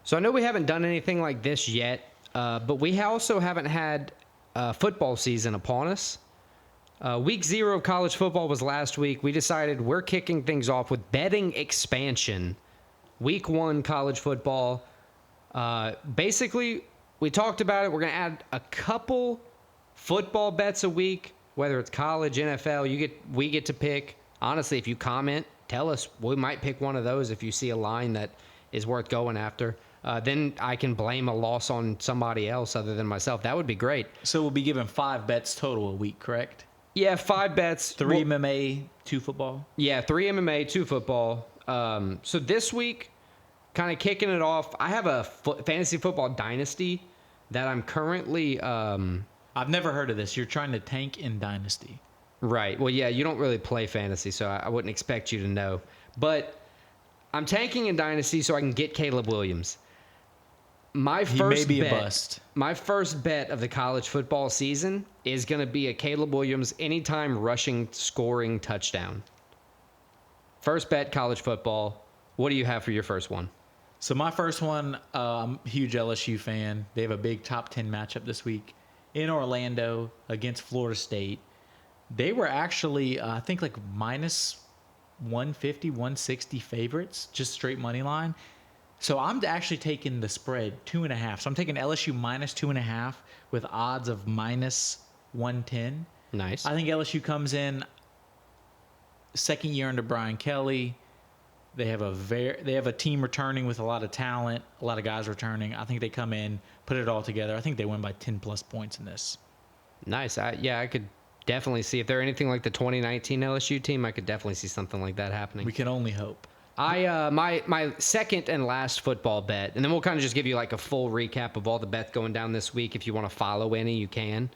So I know we haven't done anything like this yet, but we also haven't had football season upon us. Week 0 of college football was last week. We decided we're kicking things off with betting expansion. Week 1 college football. Basically, we talked about it. We're going to add a couple football bets a week, whether it's college, NFL. We get to pick. Honestly, if you comment, tell us. We might pick one of those if you see a line that is worth going after. Then I can blame a loss on somebody else other than myself. That would be great. So we'll be given 5 bets total a week, correct? Yeah, 5 bets. 3 MMA, 2 football? Yeah, 3 MMA, 2 football. So this week, kind of kicking it off, I have a fantasy football dynasty that I'm currently... I've never heard of this. You're trying to tank in dynasty. Right. Well, yeah, you don't really play fantasy, so I wouldn't expect you to know. But I'm tanking in dynasty so I can get Caleb Williams. He may be a bust. My first bet of the college football season is going to be a Caleb Williams anytime rushing scoring touchdown. First bet, college football. What do you have for your first one? So my first one, I'm a huge LSU fan. They have a big top 10 matchup this week in Orlando against Florida State. They were actually, I think, like minus 150, 160 favorites, just straight money line. So I'm actually taking the spread 2.5. So I'm taking LSU minus 2.5 with odds of minus 110. Nice. I think LSU comes in second year under Brian Kelly. They have a team returning with a lot of talent, a lot of guys returning. I think they come in, put it all together. I think they win by 10 plus points in this. Nice. I could definitely see if they're anything like the 2019 LSU team. I could definitely see something like that happening. We can only hope. My second and last football bet, and then we'll kind of just give you like a full recap of all the bets going down this week. If you want to follow any, you can.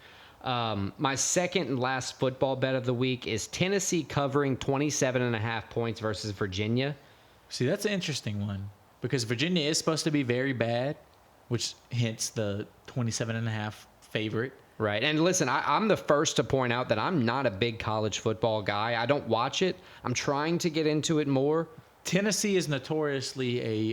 My second and last football bet of the week is Tennessee covering 27.5 points versus Virginia. See, that's an interesting one because Virginia is supposed to be very bad, which hence the 27.5 favorite. Right. And listen, I'm the first to point out that I'm not a big college football guy. I don't watch it. I'm trying to get into it more. Tennessee is notoriously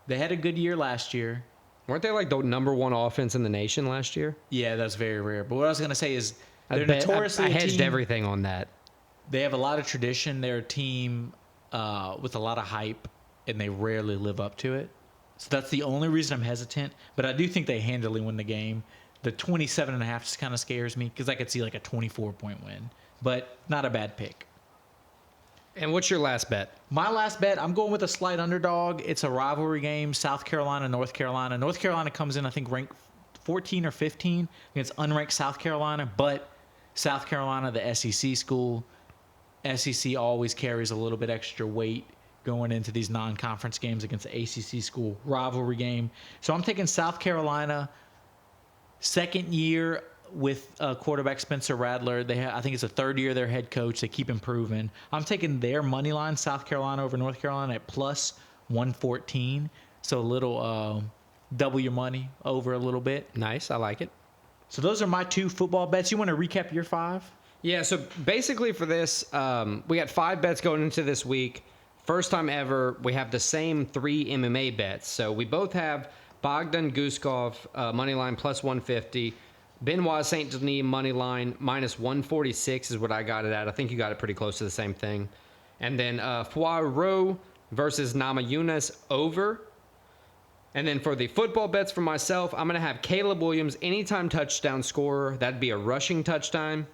they had a good year last year. Weren't they like the number one offense in the nation last year? Yeah, that's very rare. But what I was going to say is they're I notoriously a hedged team, everything on that. They have a lot of tradition. They're a team with a lot of hype, and they rarely live up to it. So that's the only reason I'm hesitant. But I do think they handily win the game. The 27.5 just kind of scares me because I could see like a 24-point win. But not a bad pick. And what's your last bet? My last bet, I'm going with a slight underdog. It's a rivalry game, South Carolina, North Carolina. North Carolina comes in, I think, ranked 14 or 15 against unranked South Carolina. But South Carolina, the SEC school, SEC always carries a little bit extra weight going into these non-conference games against the ACC school rivalry game. So I'm taking South Carolina, second year with quarterback Spencer Rattler. I think it's the third year their head coach. They keep improving. I'm taking their money line, South Carolina over North Carolina at plus 114. So a little double your money over a little bit. Nice. I like it. So those are my 2 football bets. You want to recap your 5? Yeah, so basically for this, we got 5 bets going into this week. First time ever, we have the same 3 MMA bets. So we both have Bogdan Guskov, money line plus 150. Benoit St. Denis, money line minus 146 is what I got it at. I think you got it pretty close to the same thing. And then Poirot versus Namajunas over. And then for the football bets for myself, I'm going to have Caleb Williams, anytime touchdown scorer. That'd be a rushing touchdown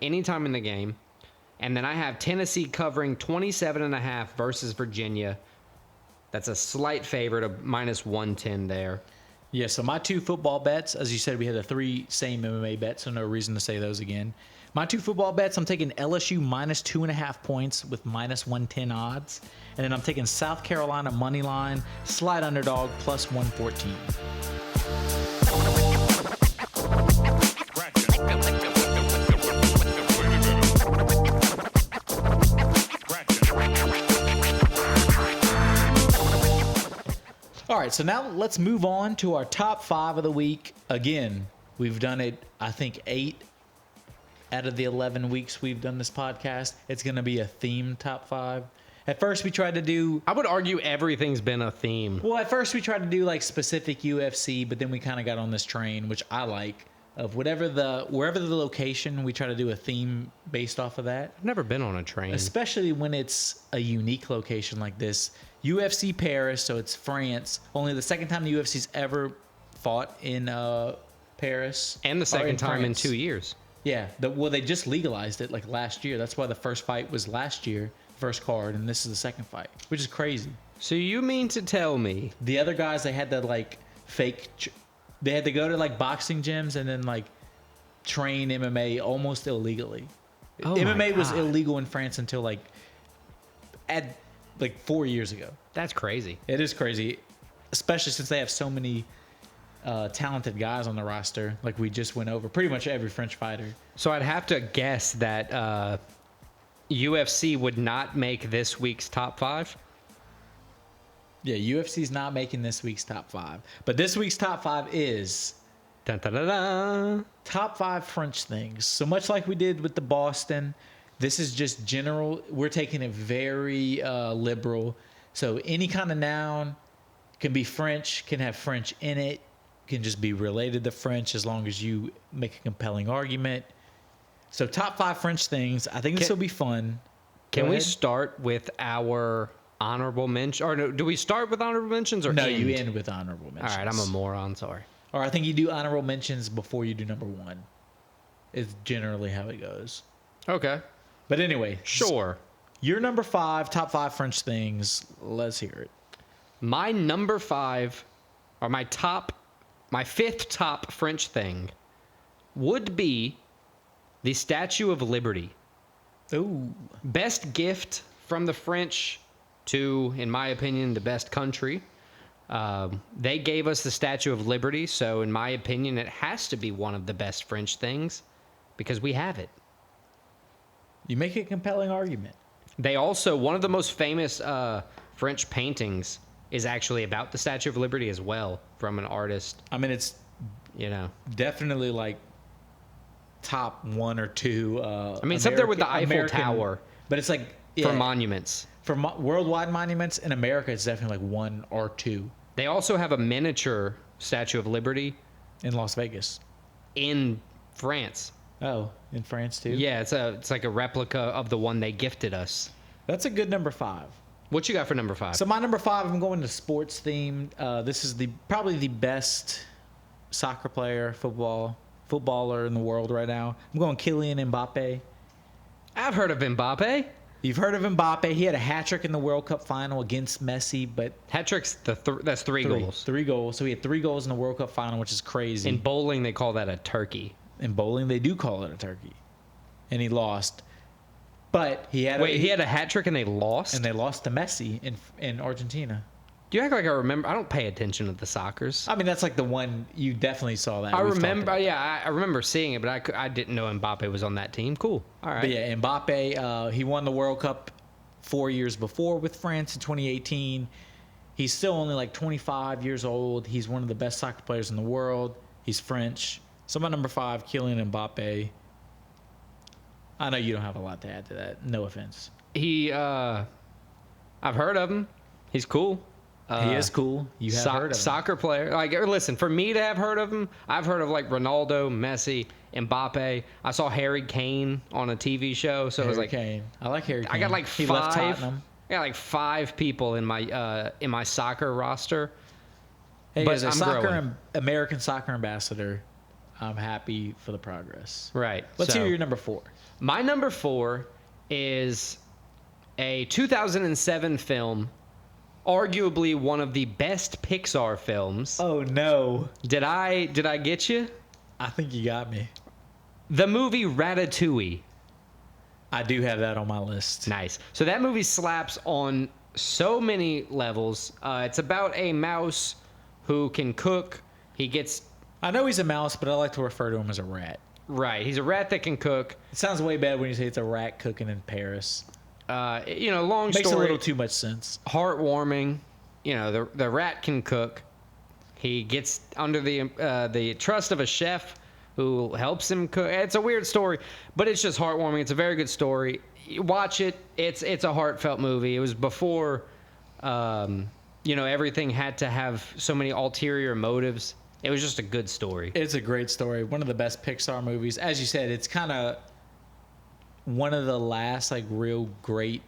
anytime in the game. And then I have Tennessee covering 27.5 versus Virginia. That's a slight favorite of minus 110 there. Yeah, so my 2 football bets, as you said, we had the 3 same MMA bets, so no reason to say those again. My 2 football bets, I'm taking LSU minus 2.5 points with minus 110 odds. And then I'm taking South Carolina money line, slight underdog, plus 114. All right, so now let's move on to our top 5 of the week. Again, we've done it, I think, 8 out of the 11 weeks we've done this podcast. It's going to be a theme top 5. At first, we tried to do... I would argue everything's been a theme. Well, at first, we tried to do, like, specific UFC, but then we kind of got on this train, which I like, of wherever the location, we try to do a theme based off of that. I've never been on a train. Especially when it's a unique location like this. UFC Paris, so it's France. Only the second time the UFC's ever fought in Paris. And the second time in France. 2 years. Yeah. Well, they just legalized it like last year. That's why the first fight was last year, first card, and this is the second fight, which is crazy. So you mean to tell me... The other guys, they had to, like, they had to go to, like, boxing gyms and then, like, train MMA almost illegally. Oh MMA was God. illegal in France until, like 4 years ago. That's crazy. It is crazy, especially since they have so many talented guys on the roster. Like we just went over pretty much every French fighter. So I'd have to guess that UFC would not make this week's top 5. Yeah, UFC's not making this week's top 5. But this week's top 5 is Dun, dun, dun, dun. top 5 French things. So much like we did with the Boston, this is just general. We're taking it very liberal. So any kind of noun can be French, can have French in it, can just be related to French as long as you make a compelling argument. So top 5 French things. I think this will be fun. Can Go we ahead. start with our honorable mention? Or no, do we start with honorable mentions or No, end? you end with honorable mentions. All right, I'm a moron. Sorry. Or I think you do honorable mentions before you do number 1. Is generally how it goes. Okay. But anyway, Sure. your number 5, top 5 French things. Let's hear it. My number 5, or my 5th top French thing would be the Statue of Liberty. Ooh. Best gift from the French to, in my opinion, the best country. They gave us the Statue of Liberty, so in my opinion, it has to be one of the best French things because we have it. You make a compelling argument. They also, one of the most famous French paintings is actually about the Statue of Liberty as well, from an artist. I mean, it's You know, Definitely like top 1 or 2. I mean, it's up there with the Eiffel Tower but it's like for monuments. For worldwide monuments in America, it's definitely like 1 or 2 They also have a miniature Statue of Liberty in Las Vegas. in France. Oh, in France too. Yeah, it's like a replica of the one they gifted us. That's a good number 5. What you got for number 5? So my number 5, I'm going to sports theme. This is probably the best soccer player, footballer in the world right now. I'm going Kylian Mbappe. I've heard of Mbappe. You've heard of Mbappe. He had a hat trick in the World Cup final against Messi, but Hat trick's that's three goals. 3 goals. So he had 3 goals in the World Cup final, which is crazy. In bowling, they call that a turkey. In bowling, they do call it a turkey, and he lost. But he had he had a hat trick and they lost. and they lost to Messi in Argentina. Do you act like I remember? I don't pay attention to the soccers. I mean, that's like the one you definitely saw that. I We've talked remember. about it. Yeah, I remember seeing it, but I didn't know Mbappe was on that team. Cool. All right. But yeah, Mbappe, he won the World Cup 4 years before with France in 2018. He's still only like 25 years old. He's one of the best soccer players in the world. He's French. So my number 5, Kylian Mbappe. I know you don't have a lot to add to that. No offense. I've heard of him. He's cool. He is cool. You have heard of him. Soccer player. Like, listen, for me to have heard of him, I've heard of like Ronaldo, Messi, Mbappe. I saw Harry Kane on a TV show, so it was like Kane. I like Harry Kane. I got like He left 5. Tottenham. I got like 5 people in my soccer roster. Hey, But as a I'm growing. American soccer ambassador, I'm happy for the progress. Right. Let's so, hear your number 4. My number 4 is a 2007 film, arguably one of the best Pixar films. Oh no! Did I get you? I think you got me. The movie Ratatouille. I do have that on my list. Nice. So that movie slaps on so many levels. It's about a mouse who can cook. He gets I know he's a mouse, but I like to refer to him as a rat. right. He's a rat that can cook. It sounds way bad when you say it's a rat cooking in Paris. Long Makes story. a little too much sense. Heartwarming. The rat can cook. He gets under the trust of a chef who helps him cook. It's a weird story, but it's just heartwarming. It's a very good story. You watch it. It's a heartfelt movie. It was before, everything had to have so many ulterior motives. It was just a good story. It's a great story. One of the best Pixar movies. As you said, it's kind of one of the last like real great,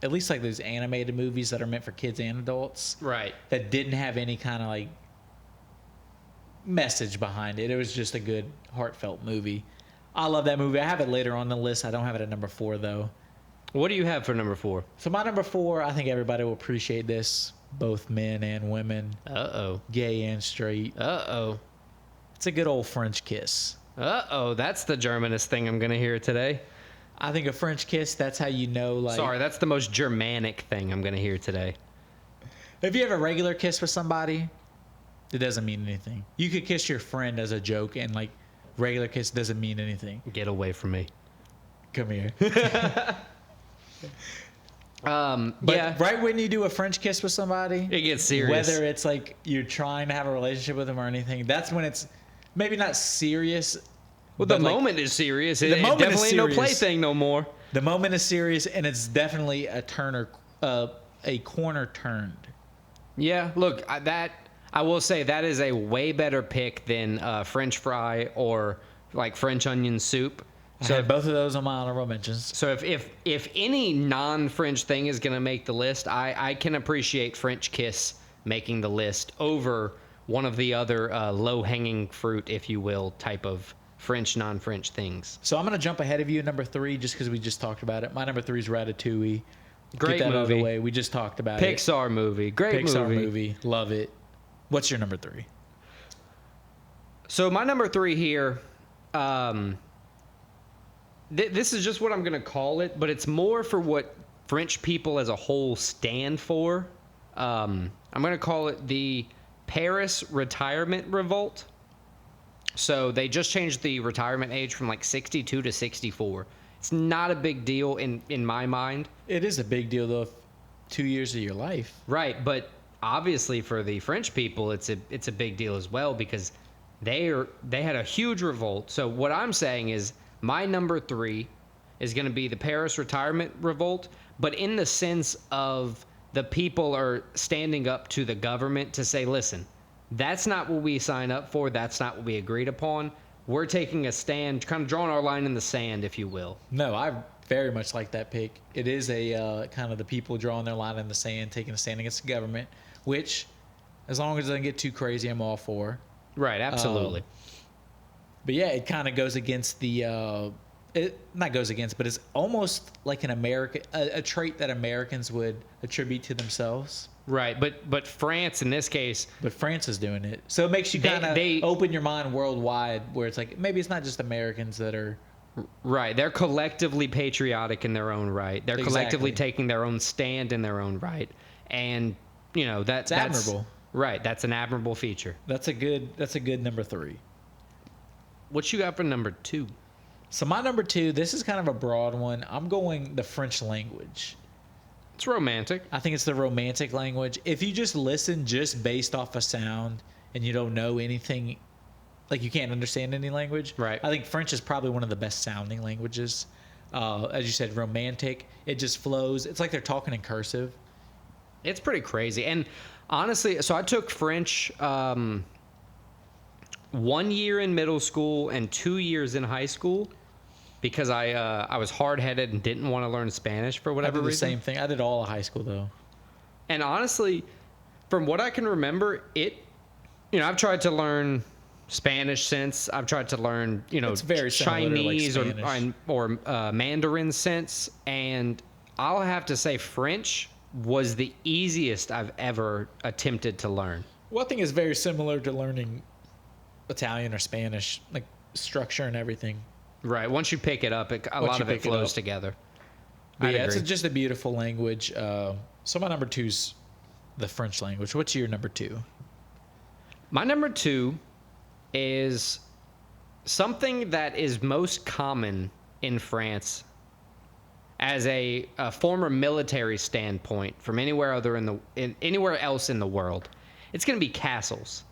at least like those animated movies that are meant for kids and adults. Right. That didn't have any kind of like message behind it. It was just a good heartfelt movie. I love that movie. I have it later on the list. I don't have it at number 4 though. What do you have for number 4? So my number 4, I think everybody will appreciate this, both men and women, Uh-oh. gay and straight. Uh-oh. It's a good old French kiss. Uh-oh. That's the Germanist thing I'm going to hear today. I think a French kiss, that's how you know, like... Sorry, that's the most Germanic thing I'm going to hear today. If you have a regular kiss with somebody, it doesn't mean anything. You could kiss your friend as a joke, and, like, regular kiss doesn't mean anything. Get away from me. Come here. But Yeah. Right when you do a French kiss with somebody... It gets serious. Whether it's, like, you're trying to have a relationship with them or anything, that's when it's maybe not serious... Well, the but, like, moment is serious. the It moment definitely is ain't no serious. plaything no more. The moment is serious, and it's definitely a corner turned. Yeah, look, I will say that is a way better pick than French fry or like French onion soup. I So had both of those on my honorable mentions. so if any non-French thing is going to make the list, I can appreciate French kiss making the list over one of the other low-hanging fruit, if you will, type of French non-French things. So I'm going to jump ahead of you at number 3 just because we just talked about it. My number 3 is Ratatouille. Great Get that out of the movie. way. We just talked about Pixar movie, it. great Pixar movie. movie. Love it. What's your number 3? So my number 3 here, this is just what I'm going to call it, but it's more for what French people as a whole stand for. I'm going to call it the Paris Retirement Revolt. So they just changed the retirement age from like 62 to 64. It's not a big deal in my mind. It is a big deal, though. 2 years of your life. Right, but obviously for the French people, it's a big deal as well because They had a huge revolt. So what I'm saying is my number 3 is going to be the Paris retirement revolt, but in the sense of the people are standing up to the government to say, listen, that's not what we signed up for. That's not what we agreed upon. We're taking a stand, kind of drawing our line in the sand, if you will. No, I very much like that pick. It is a kind of the people drawing their line in the sand, taking a stand against the government, which, as long as it doesn't get too crazy, I'm all for. Right, absolutely. But yeah, it kind of goes against the it not goes against, but it's almost like an American a trait that Americans would attribute to themselves. Right, but France in this case, But France is doing it, so it makes you kind of they- open your mind worldwide, where it's like maybe it's not just Americans that are. right, they're collectively patriotic in their own right. They're collectively Exactly. taking their own stand in their own right, and you know that's admirable. Right, that's an admirable feature. That's a good number 3. What you got for number 2? So my number 2, this is kind of a broad one. I'm going the French language. It's romantic. I think it's the romantic language. If you just listen just based off a sound and you don't know anything, like you can't understand any language, Right. I think French is probably one of the best sounding languages. As you said, romantic. It just flows. It's like they're talking in cursive. It's pretty crazy. And honestly, so I took French 1 year in middle school and 2 years in high school because I was hard-headed and didn't want to learn Spanish for I whatever did the reason. same thing. I did all of high school though. And honestly, from what I can remember, I've tried to learn Spanish since. I've tried to learn, It's very similar to, like, Chinese Spanish. or Mandarin since. And I'll have to say French was the easiest I've ever attempted to learn. Well, I think it's very similar to learning Italian or Spanish, like structure and everything. Right. Once you pick it up, a lot of it flows together. But I'd yeah, it's agree. just a beautiful language. So my number 2's the French language. What's your number 2? My number 2 is something that is most common in France as a former military standpoint from anywhere anywhere else in the world. It's going to be castles.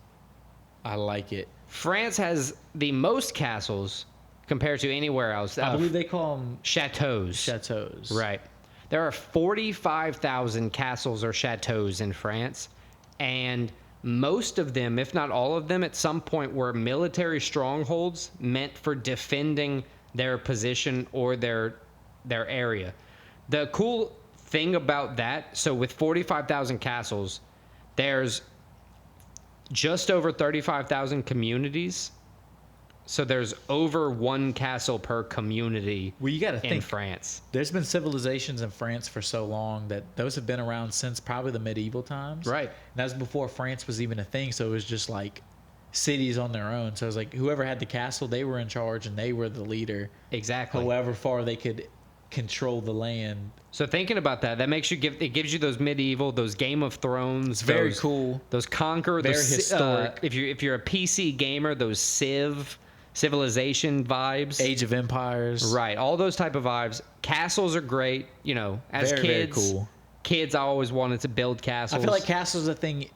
I like it. France has the most castles compared to anywhere else. I believe they call them chateaus. chateaus. Right. There are 45,000 castles or chateaus in France, and most of them, if not all of them, at some point were military strongholds meant for defending their position or their area. The cool thing about that, so with 45,000 castles, there's just over 35,000 communities. So there's over one castle per community Well, you got to in think. France. There's been civilizations in France for so long that those have been around since probably the medieval times. Right. And that was before France was even a thing. So it was just like cities on their own. So it was like whoever had the castle, they were in charge and they were the leader. Exactly. However far they could control the land. So thinking about that, that makes it gives you those medieval, those Game of Thrones, Very those, cool. those Conquer, Very those historic. If you're a PC gamer, those Civilization vibes. Age of Empires. Right, all those type of vibes. Castles are great. As Very, very kids, cool. Kids, I always wanted to build castles. I feel like castles are a thing.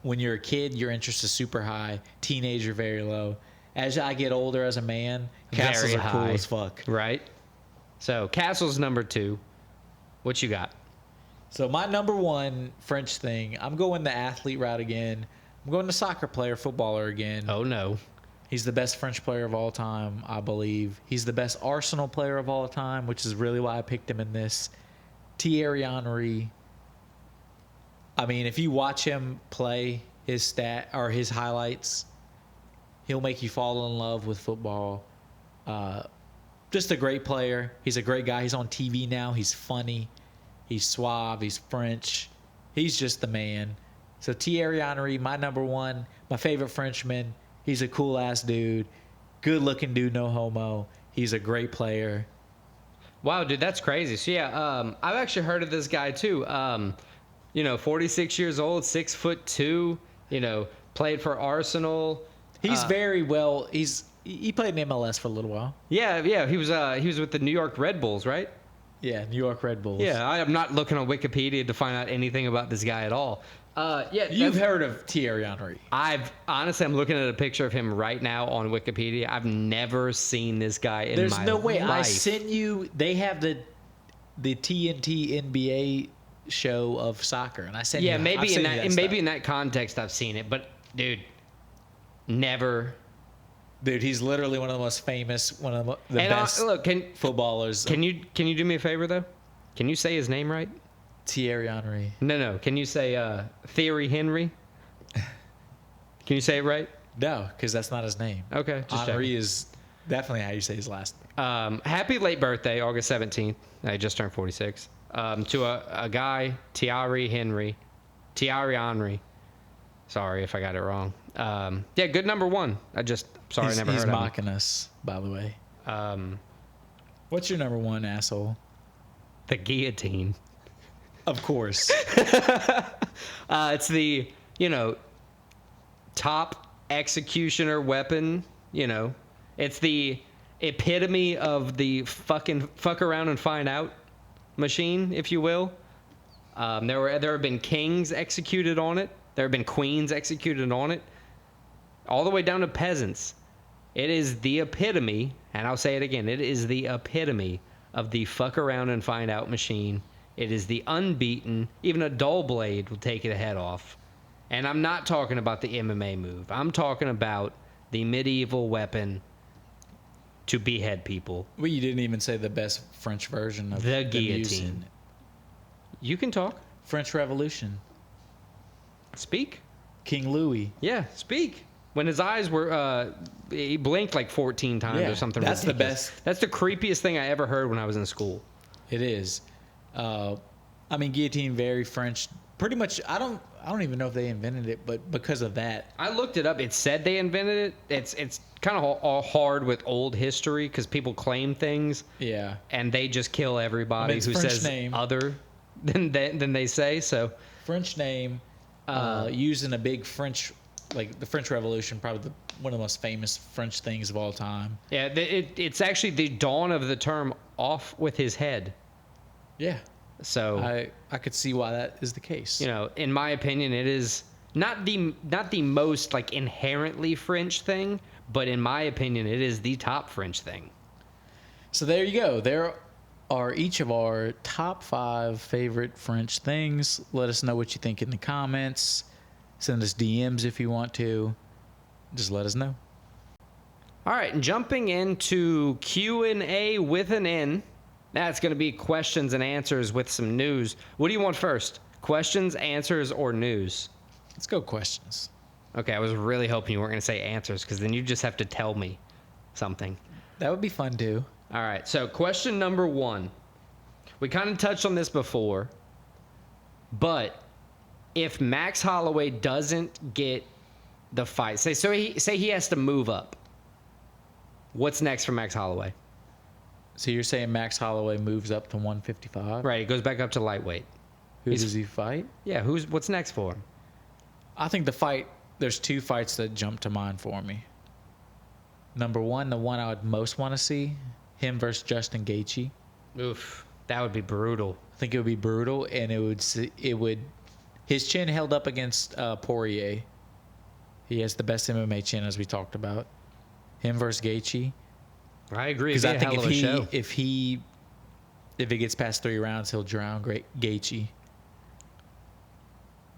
When you're a kid, your interest is super high. Teenager, very low. As I get older as a man, castles Very are cool high. as fuck. Right. So castles number 2. What you got? So my number 1 French thing, I'm going the athlete route again. I'm going the soccer player, footballer again. Oh no. He's the best French player of all time, I believe. He's the best Arsenal player of all time, which is really why I picked him in this. Thierry Henry. I mean, if you watch him play his highlights, he'll make you fall in love with football. Just a great player. He's a great guy. He's on TV now. He's funny. He's suave. He's French. He's just the man. So Thierry Henry, my number 1, my favorite Frenchman. He's a cool ass dude. Good looking dude, no homo. He's a great player. Wow, dude, that's crazy. So yeah, I've actually heard of this guy too. 46 years old, 6'2". Played for Arsenal. He's very well. He played in MLS for a little while. Yeah. He was with the New York Red Bulls, right? Yeah, New York Red Bulls. Yeah. I am not looking on Wikipedia to find out anything about this guy at all. Yeah, You've heard of Thierry Henry. I'm looking at a picture of him right now on Wikipedia. I've never seen this guy in There's my no way. I life. sent you. They have the TNT NBA show of soccer, and I sent you. Yeah, I've maybe sent in you that, stuff. maybe in that context I've seen it, but dude, never. Dude, he's literally one of the most famous, one of the And best look, footballers. can you do me a favor though? Can you say his name right? Thierry Henry. No. Can you say Thierry Henry? Can you say it right? No, because that's not his name. Okay, just Henry is definitely how you say his last name. happy late birthday, August 17th. I just turned 46. To a guy, Thierry Henry. Sorry if I got it wrong. Yeah, good number one. I never heard He's of him. mocking us, by the way. What's your number one, asshole? The guillotine. Of course. It's the, top executioner weapon, It's the epitome of the fucking fuck around and find out machine, if you will. There have been kings executed on it. There have been queens executed on it. All the way down to peasants. It is the epitome, and I'll say it again, it is the epitome of the fuck around and find out machine. It is the unbeaten, even a dull blade will take a head off. And I'm not talking about the MMA move. I'm talking about the medieval weapon to behead people. Well, you didn't even say the best French version of The them guillotine. using You can talk. French Revolution. Speak. King Louis. Yeah, speak. When his eyes were, he blinked like 14 times Yeah, or something. that's the ridiculous. best. That's the creepiest thing I ever heard when I was in school. It is. Guillotine, very French. Pretty much, I don't even know if they invented it, but because of that. I looked it up. It said they invented it. It's kind of all hard with old history because people claim things. Yeah. And they just kill everybody it's who French says name. other than they say. So French name, used in a big French, like the French Revolution, probably one of the most famous French things of all time. yeah, it's actually the dawn of the term "off with his head." Yeah. So I could see why that is the case. in my opinion, it is not the most like inherently French thing, but in my opinion, it is the top French thing. So there you go. There are each of our top 5 favorite French things. Let us know what you think in the comments. Send us DMs if you want to. Just let us know. All right, and jumping into Q&A with an N. That's going to be questions and answers with some news. What do you want first? Questions, answers, or news? Let's go questions. Okay, I was really hoping you weren't going to say answers because then you just have to tell me something. That would be fun too. All right, so question number 1. We kind of touched on this before, but if Max Holloway doesn't get the fight, say he has to move up, what's next for Max Holloway? So you're saying Max Holloway moves up to 155? Right, he goes back up to lightweight. Who does he fight? Yeah, what's next for him? I think there's 2 fights that jump to mind for me. Number 1, the one I would most want to see, him versus Justin Gaethje. Oof, that would be brutal. I think it would be brutal, and it would his chin held up against Poirier. He has the best MMA chin, as we talked about. Him versus Gaethje. I agree. Because I think if if it gets past 3 rounds, he'll drown Gaethje.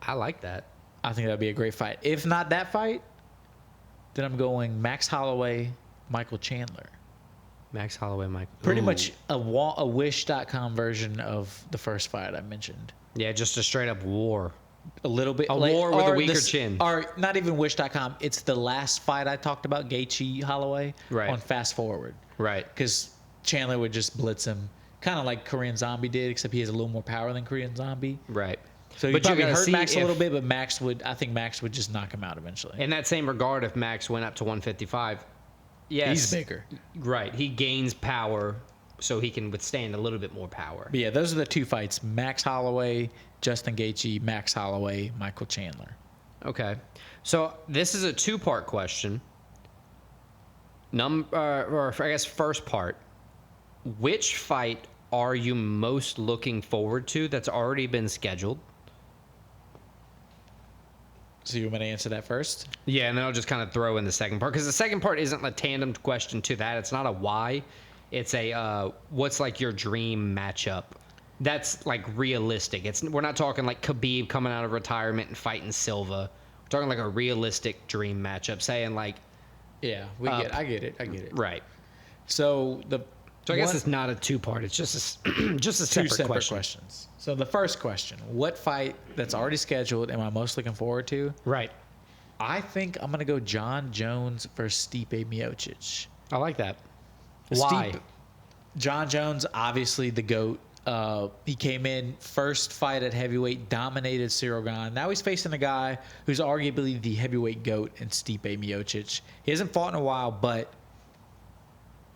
I like that. I think that'd be a great fight. If not that fight, then I'm going Max Holloway, Michael Chandler. Max Holloway, Mike. Pretty Ooh. much a Wish.com version of the first fight I mentioned. Yeah, just a straight up war. A little bit. A war with a weaker chin. Or not even Wish.com. It's the last fight I talked about, Gaethje Holloway, right. on Fast Forward. Right. Because Chandler would just blitz him, kind of like Korean Zombie did, except he has a little more power than Korean Zombie. Right. So you probably hurt Max a little bit, but I think Max would just knock him out eventually. In that same regard, if Max went up to 155, yes. He's bigger. Right. He gains power so he can withstand a little bit more power. But yeah, those are the 2 fights. Max Holloway, Justin Gaethje, Max Holloway, Michael Chandler. Okay. So this is a 2-part question. Or I guess first part. Which fight are you most looking forward to that's already been scheduled? So you want me to answer that first? Yeah, and then I'll just kind of throw in the second part because the second part isn't a tandem question to that. It's not a why. It's a what's like your dream matchup. That's like realistic. We're not talking like Khabib coming out of retirement and fighting Silva. We're talking like a realistic dream matchup. Saying like, Yeah, I get it. right. So I guess it's not a two-part. It's just a just a separate, two separate question. questions. So the first question: what fight that's already scheduled am I most looking forward to? Right. I think I'm gonna go John Jones versus Stipe Miocic. I like that. Why? John Jones, obviously the GOAT. He came in first fight at heavyweight, dominated Cyril Gane. Now he's facing a guy who's arguably the heavyweight GOAT in Stipe Miocic. He hasn't fought in a while, but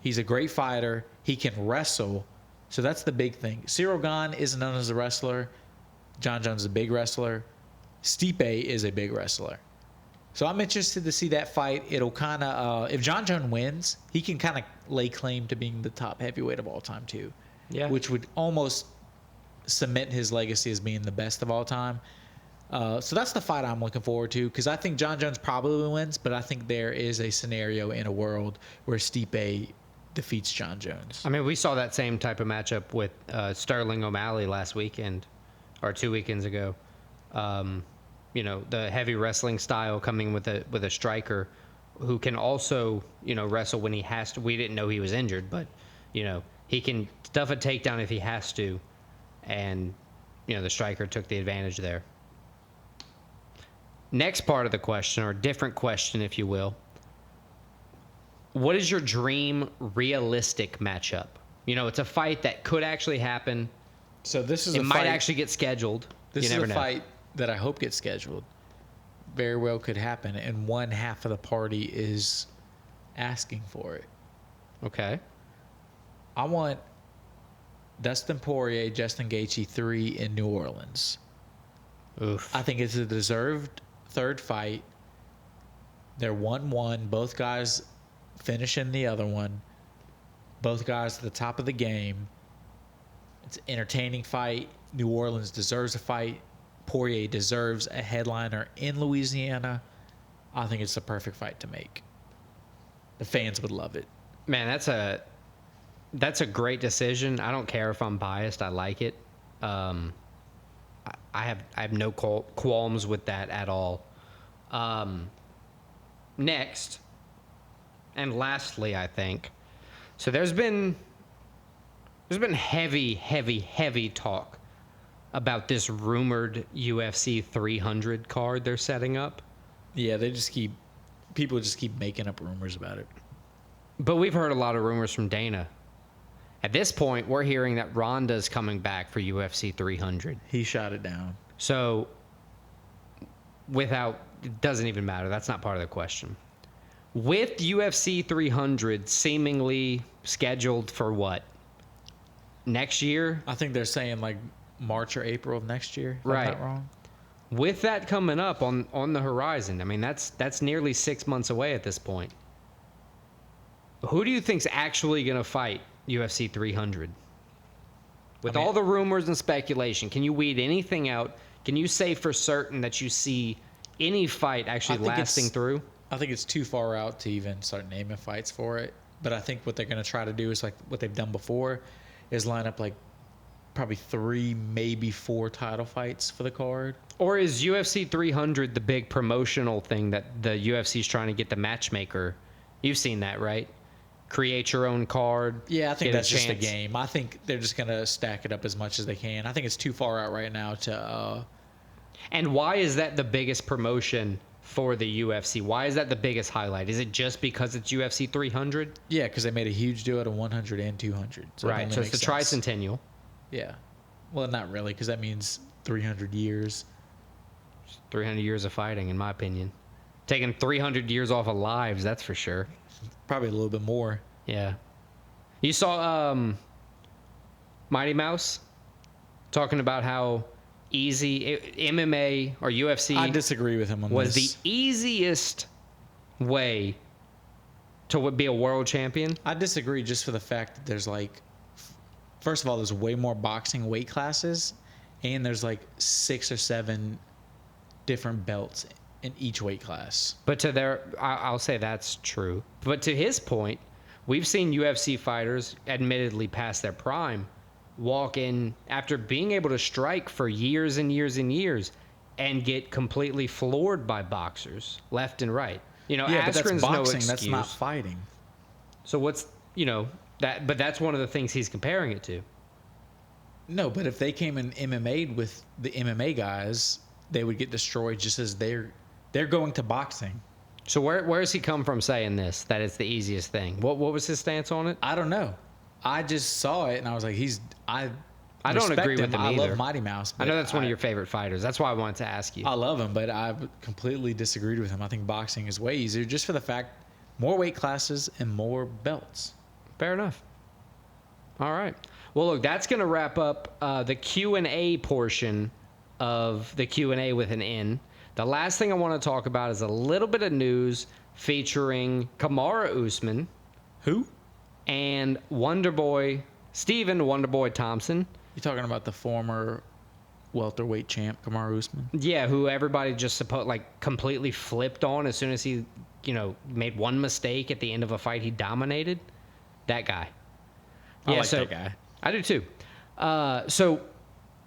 he's a great fighter. He can wrestle. So that's the big thing. Cyril Gane isn't known as a wrestler. John Jones is a big wrestler. Stipe is a big wrestler. So I'm interested to see that fight. It'll kind of, if John Jones wins, he can kind of lay claim to being the top heavyweight of all time too. Yeah. Which would almost cement his legacy as being the best of all time. So that's the fight I'm looking forward to because I think John Jones probably wins, but I think there is a scenario in a world where Stipe defeats John Jones. I mean, we saw that same type of matchup with Sterling O'Malley last weekend or 2 weekends ago. The heavy wrestling style coming with a striker who can also, wrestle when he has to. We didn't know he was injured, but, he can stuff a takedown if he has to. And, the striker took the advantage there. Next part of the question, or a different question, if you will. What is your dream realistic matchup? It's a fight that could actually happen. So this is it might actually get scheduled. This you never is a know. fight that I hope gets scheduled. Very well could happen, and one half of the party is asking for it. Okay. I want Dustin Poirier, Justin Gaethje 3 in New Orleans. Oof. I think it's a deserved third fight. They're 1-1. Both guys finishing the other one. Both guys at the top of the game. It's an entertaining fight. New Orleans deserves a fight. Poirier deserves a headliner in Louisiana. I think it's the perfect fight to make. The fans would love it. Man, that's a great decision. I don't care if I'm biased. I like it. I have no qualms with that at all. Next, and lastly, I think. So there's been heavy talk about this rumored UFC 300 card they're setting up. Yeah, people just keep making up rumors about it. But we've heard a lot of rumors from Dana. At this point, we're hearing that Ronda's coming back for UFC 300. He shot it down. So, it doesn't even matter. That's not part of the question. With UFC 300 seemingly scheduled for what? Next year? I think they're saying like March or April of next year. If Right. I'm not wrong. With that coming up on the horizon, I mean, that's nearly 6 months away at this point. Who do you think's actually going to fight UFC 300? With all the rumors and speculation, can you weed anything out? Can you say for certain that you see any fight actually lasting through? I think it's too far out to even start naming fights for it. But I think what they're going to try to do is like what they've done before is line up like probably 3, maybe 4 title fights for the card. Or is UFC 300 the big promotional thing that the UFC's trying to get the matchmaker? You've seen that, right? Create your own card. Yeah, I think get that's just a chance. game. I think they're just going to stack it up as much as they can. I think it's too far out right now to... And why is that the biggest promotion for the UFC? Why is that the biggest highlight? Is it just because it's UFC 300? Yeah, because they made a huge deal out of 100 and 200. So Right, so it's the tricentennial. Yeah. Well, not really, because that means 300 years. 300 years of fighting, in my opinion. Taking 300 years off of lives, that's for sure. Probably a little bit more. Yeah. You saw Mighty Mouse talking about how easy MMA or UFC I disagree with him on was this. the easiest way to be a world champion. I disagree just for the fact that there's like, first of all, there's way more boxing weight classes, and there's like 6 or 7 different belts in each weight class. But to I'll say that's true. But to his point, we've seen UFC fighters, admittedly past their prime, walk in after being able to strike for years and years and years and get completely floored by boxers left and right. You know, Yeah, but that's Askren's boxing. no excuse. That's not fighting. So what's, you know, but that's one of the things he's comparing it to. No, but if they came in MMA with the MMA guys, they would get destroyed just as they're going to boxing. So where has he come from saying this, that it's the easiest thing? What was his stance on it? I don't know. I just saw it and I was like, I don't agree with him I either. love Mighty Mouse. I know that's one of your favorite fighters. That's why I wanted to ask you. I love him, but I've completely disagreed with him. I think boxing is way easier just for the fact more weight classes and more belts. Fair enough. All right. Well, look, that's going to wrap up the Q&A portion of the Q&A with an N. The last thing I want to talk about is a little bit of news featuring Kamaru Usman. Who? And Stephen Wonderboy Thompson. You talking about the former welterweight champ, Kamaru Usman? Yeah, who everybody just completely flipped on as soon as he, made one mistake at the end of a fight he dominated. That guy. I like that guy. I do too. So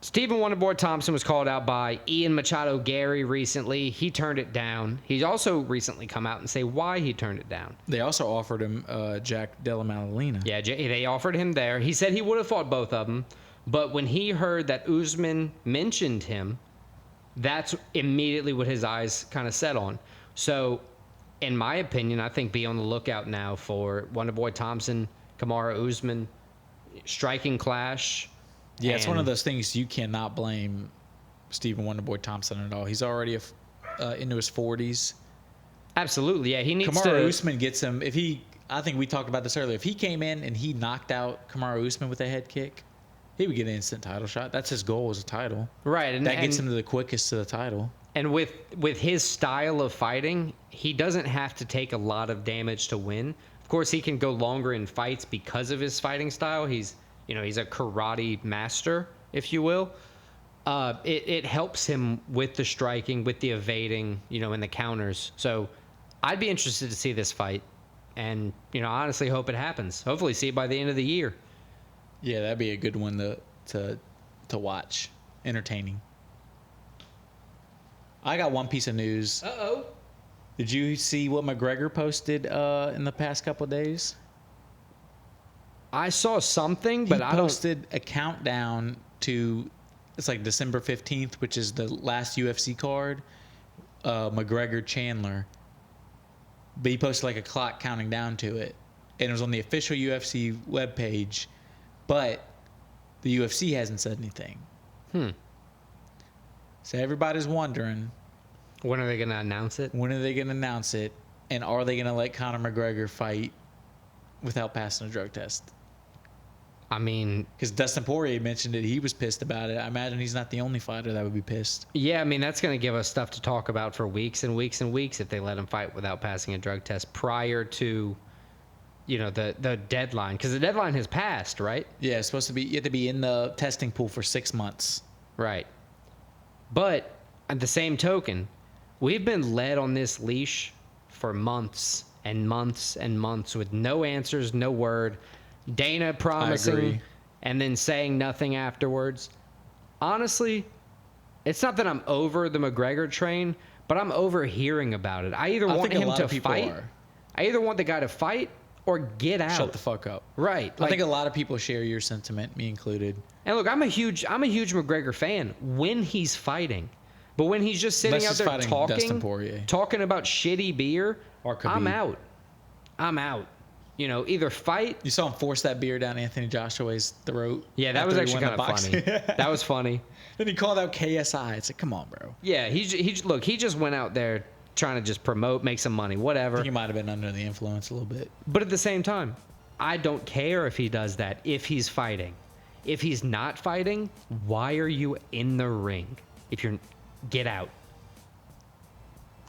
Stephen Wonderboy Thompson was called out by Ian Machado Gary recently. He turned it down. He's also recently come out and say why he turned it down. They also offered him Jack Della Maddalena. Yeah, they offered him there. He said he would have fought both of them, but when he heard that Usman mentioned him, that's immediately what his eyes kind of set on. So, in my opinion, I think be on the lookout now for Wonderboy Thompson, Kamaru Usman, striking clash. Yeah, it's one of those things you cannot blame Stephen Wonderboy Thompson at all. He's already into his 40s. Absolutely, yeah. He needs Kamaru Usman gets him. I think we talked about this earlier. If he came in and he knocked out Kamaru Usman with a head kick, he would get an instant title shot. That's his goal, as a title. Right, and that gets him to the quickest to the title. And with his style of fighting, he doesn't have to take a lot of damage to win. Of course, he can go longer in fights because of his fighting style. He's a karate master, if you will. It helps him with the striking, with the evading, and the counters. So I'd be interested to see this fight, and honestly hope it happens. Hopefully, see it by the end of the year. Yeah, that'd be a good one to watch. Entertaining. I got one piece of news. Uh-oh. Did you see what McGregor posted in the past couple of days? I saw something, but I don't... He posted a countdown to, it's like December 15th, which is the last UFC card, McGregor Chandler. But he posted like a clock counting down to it. And it was on the official UFC webpage, but the UFC hasn't said anything. So everybody's wondering, when are they going to announce it? when are they going to announce it? And are they going to let Conor McGregor fight without passing a drug test? I mean... Because Dustin Poirier mentioned it. He was pissed about it. I imagine he's not the only fighter that would be pissed. Yeah, I mean, that's going to give us stuff to talk about for weeks and weeks and weeks if they let him fight without passing a drug test prior to, the deadline. Because the deadline has passed, right? Yeah, it's supposed to be, you have to be in the testing pool for 6 months. Right. But at the same token, we've been led on this leash for months and months and months with no answers, no word. Dana promising and then saying nothing afterwards. Honestly, it's not that I'm over the McGregor train, but I'm over hearing about it. I either want him to fight. I either want the guy to fight or get out. Shut the fuck up. Right. I think a lot of people share your sentiment, me included. And look, I'm a huge McGregor fan when he's fighting. But when he's just sitting out there talking about shitty beer, or Khabib. I'm out. Either fight. You saw him force that beer down Anthony Joshua's throat. Yeah, that was actually kind of funny. That was funny. Then he called out KSI. It's like, come on, bro. Yeah, he just went out there trying to just promote, make some money, whatever. I think he might have been under the influence a little bit. But at the same time, I don't care if he does that, if he's fighting. If he's not fighting, why are you in the ring? Get out.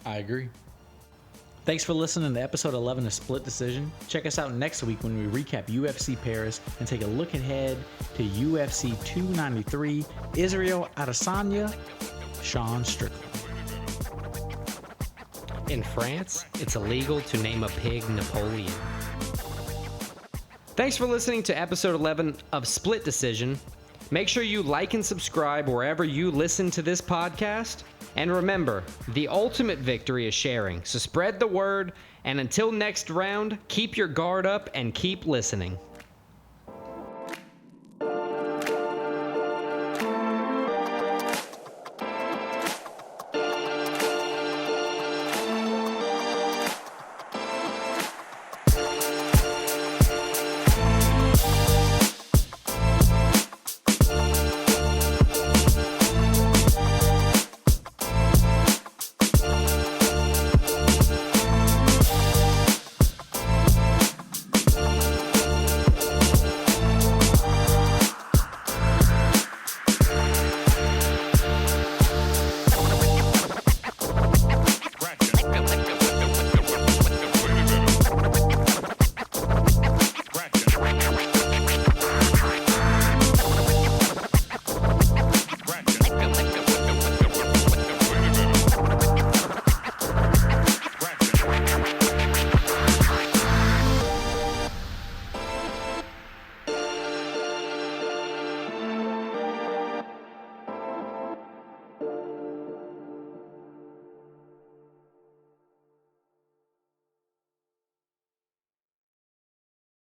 I agree. Thanks for listening to episode 11 of Split Decision. Check us out next week when we recap UFC Paris and take a look ahead to UFC 293, Israel Adesanya, Sean Strickland. In France, it's illegal to name a pig Napoleon. Thanks for listening to episode 11 of Split Decision. Make sure you like and subscribe wherever you listen to this podcast. And remember, the ultimate victory is sharing, so spread the word, and until next round, keep your guard up and keep listening.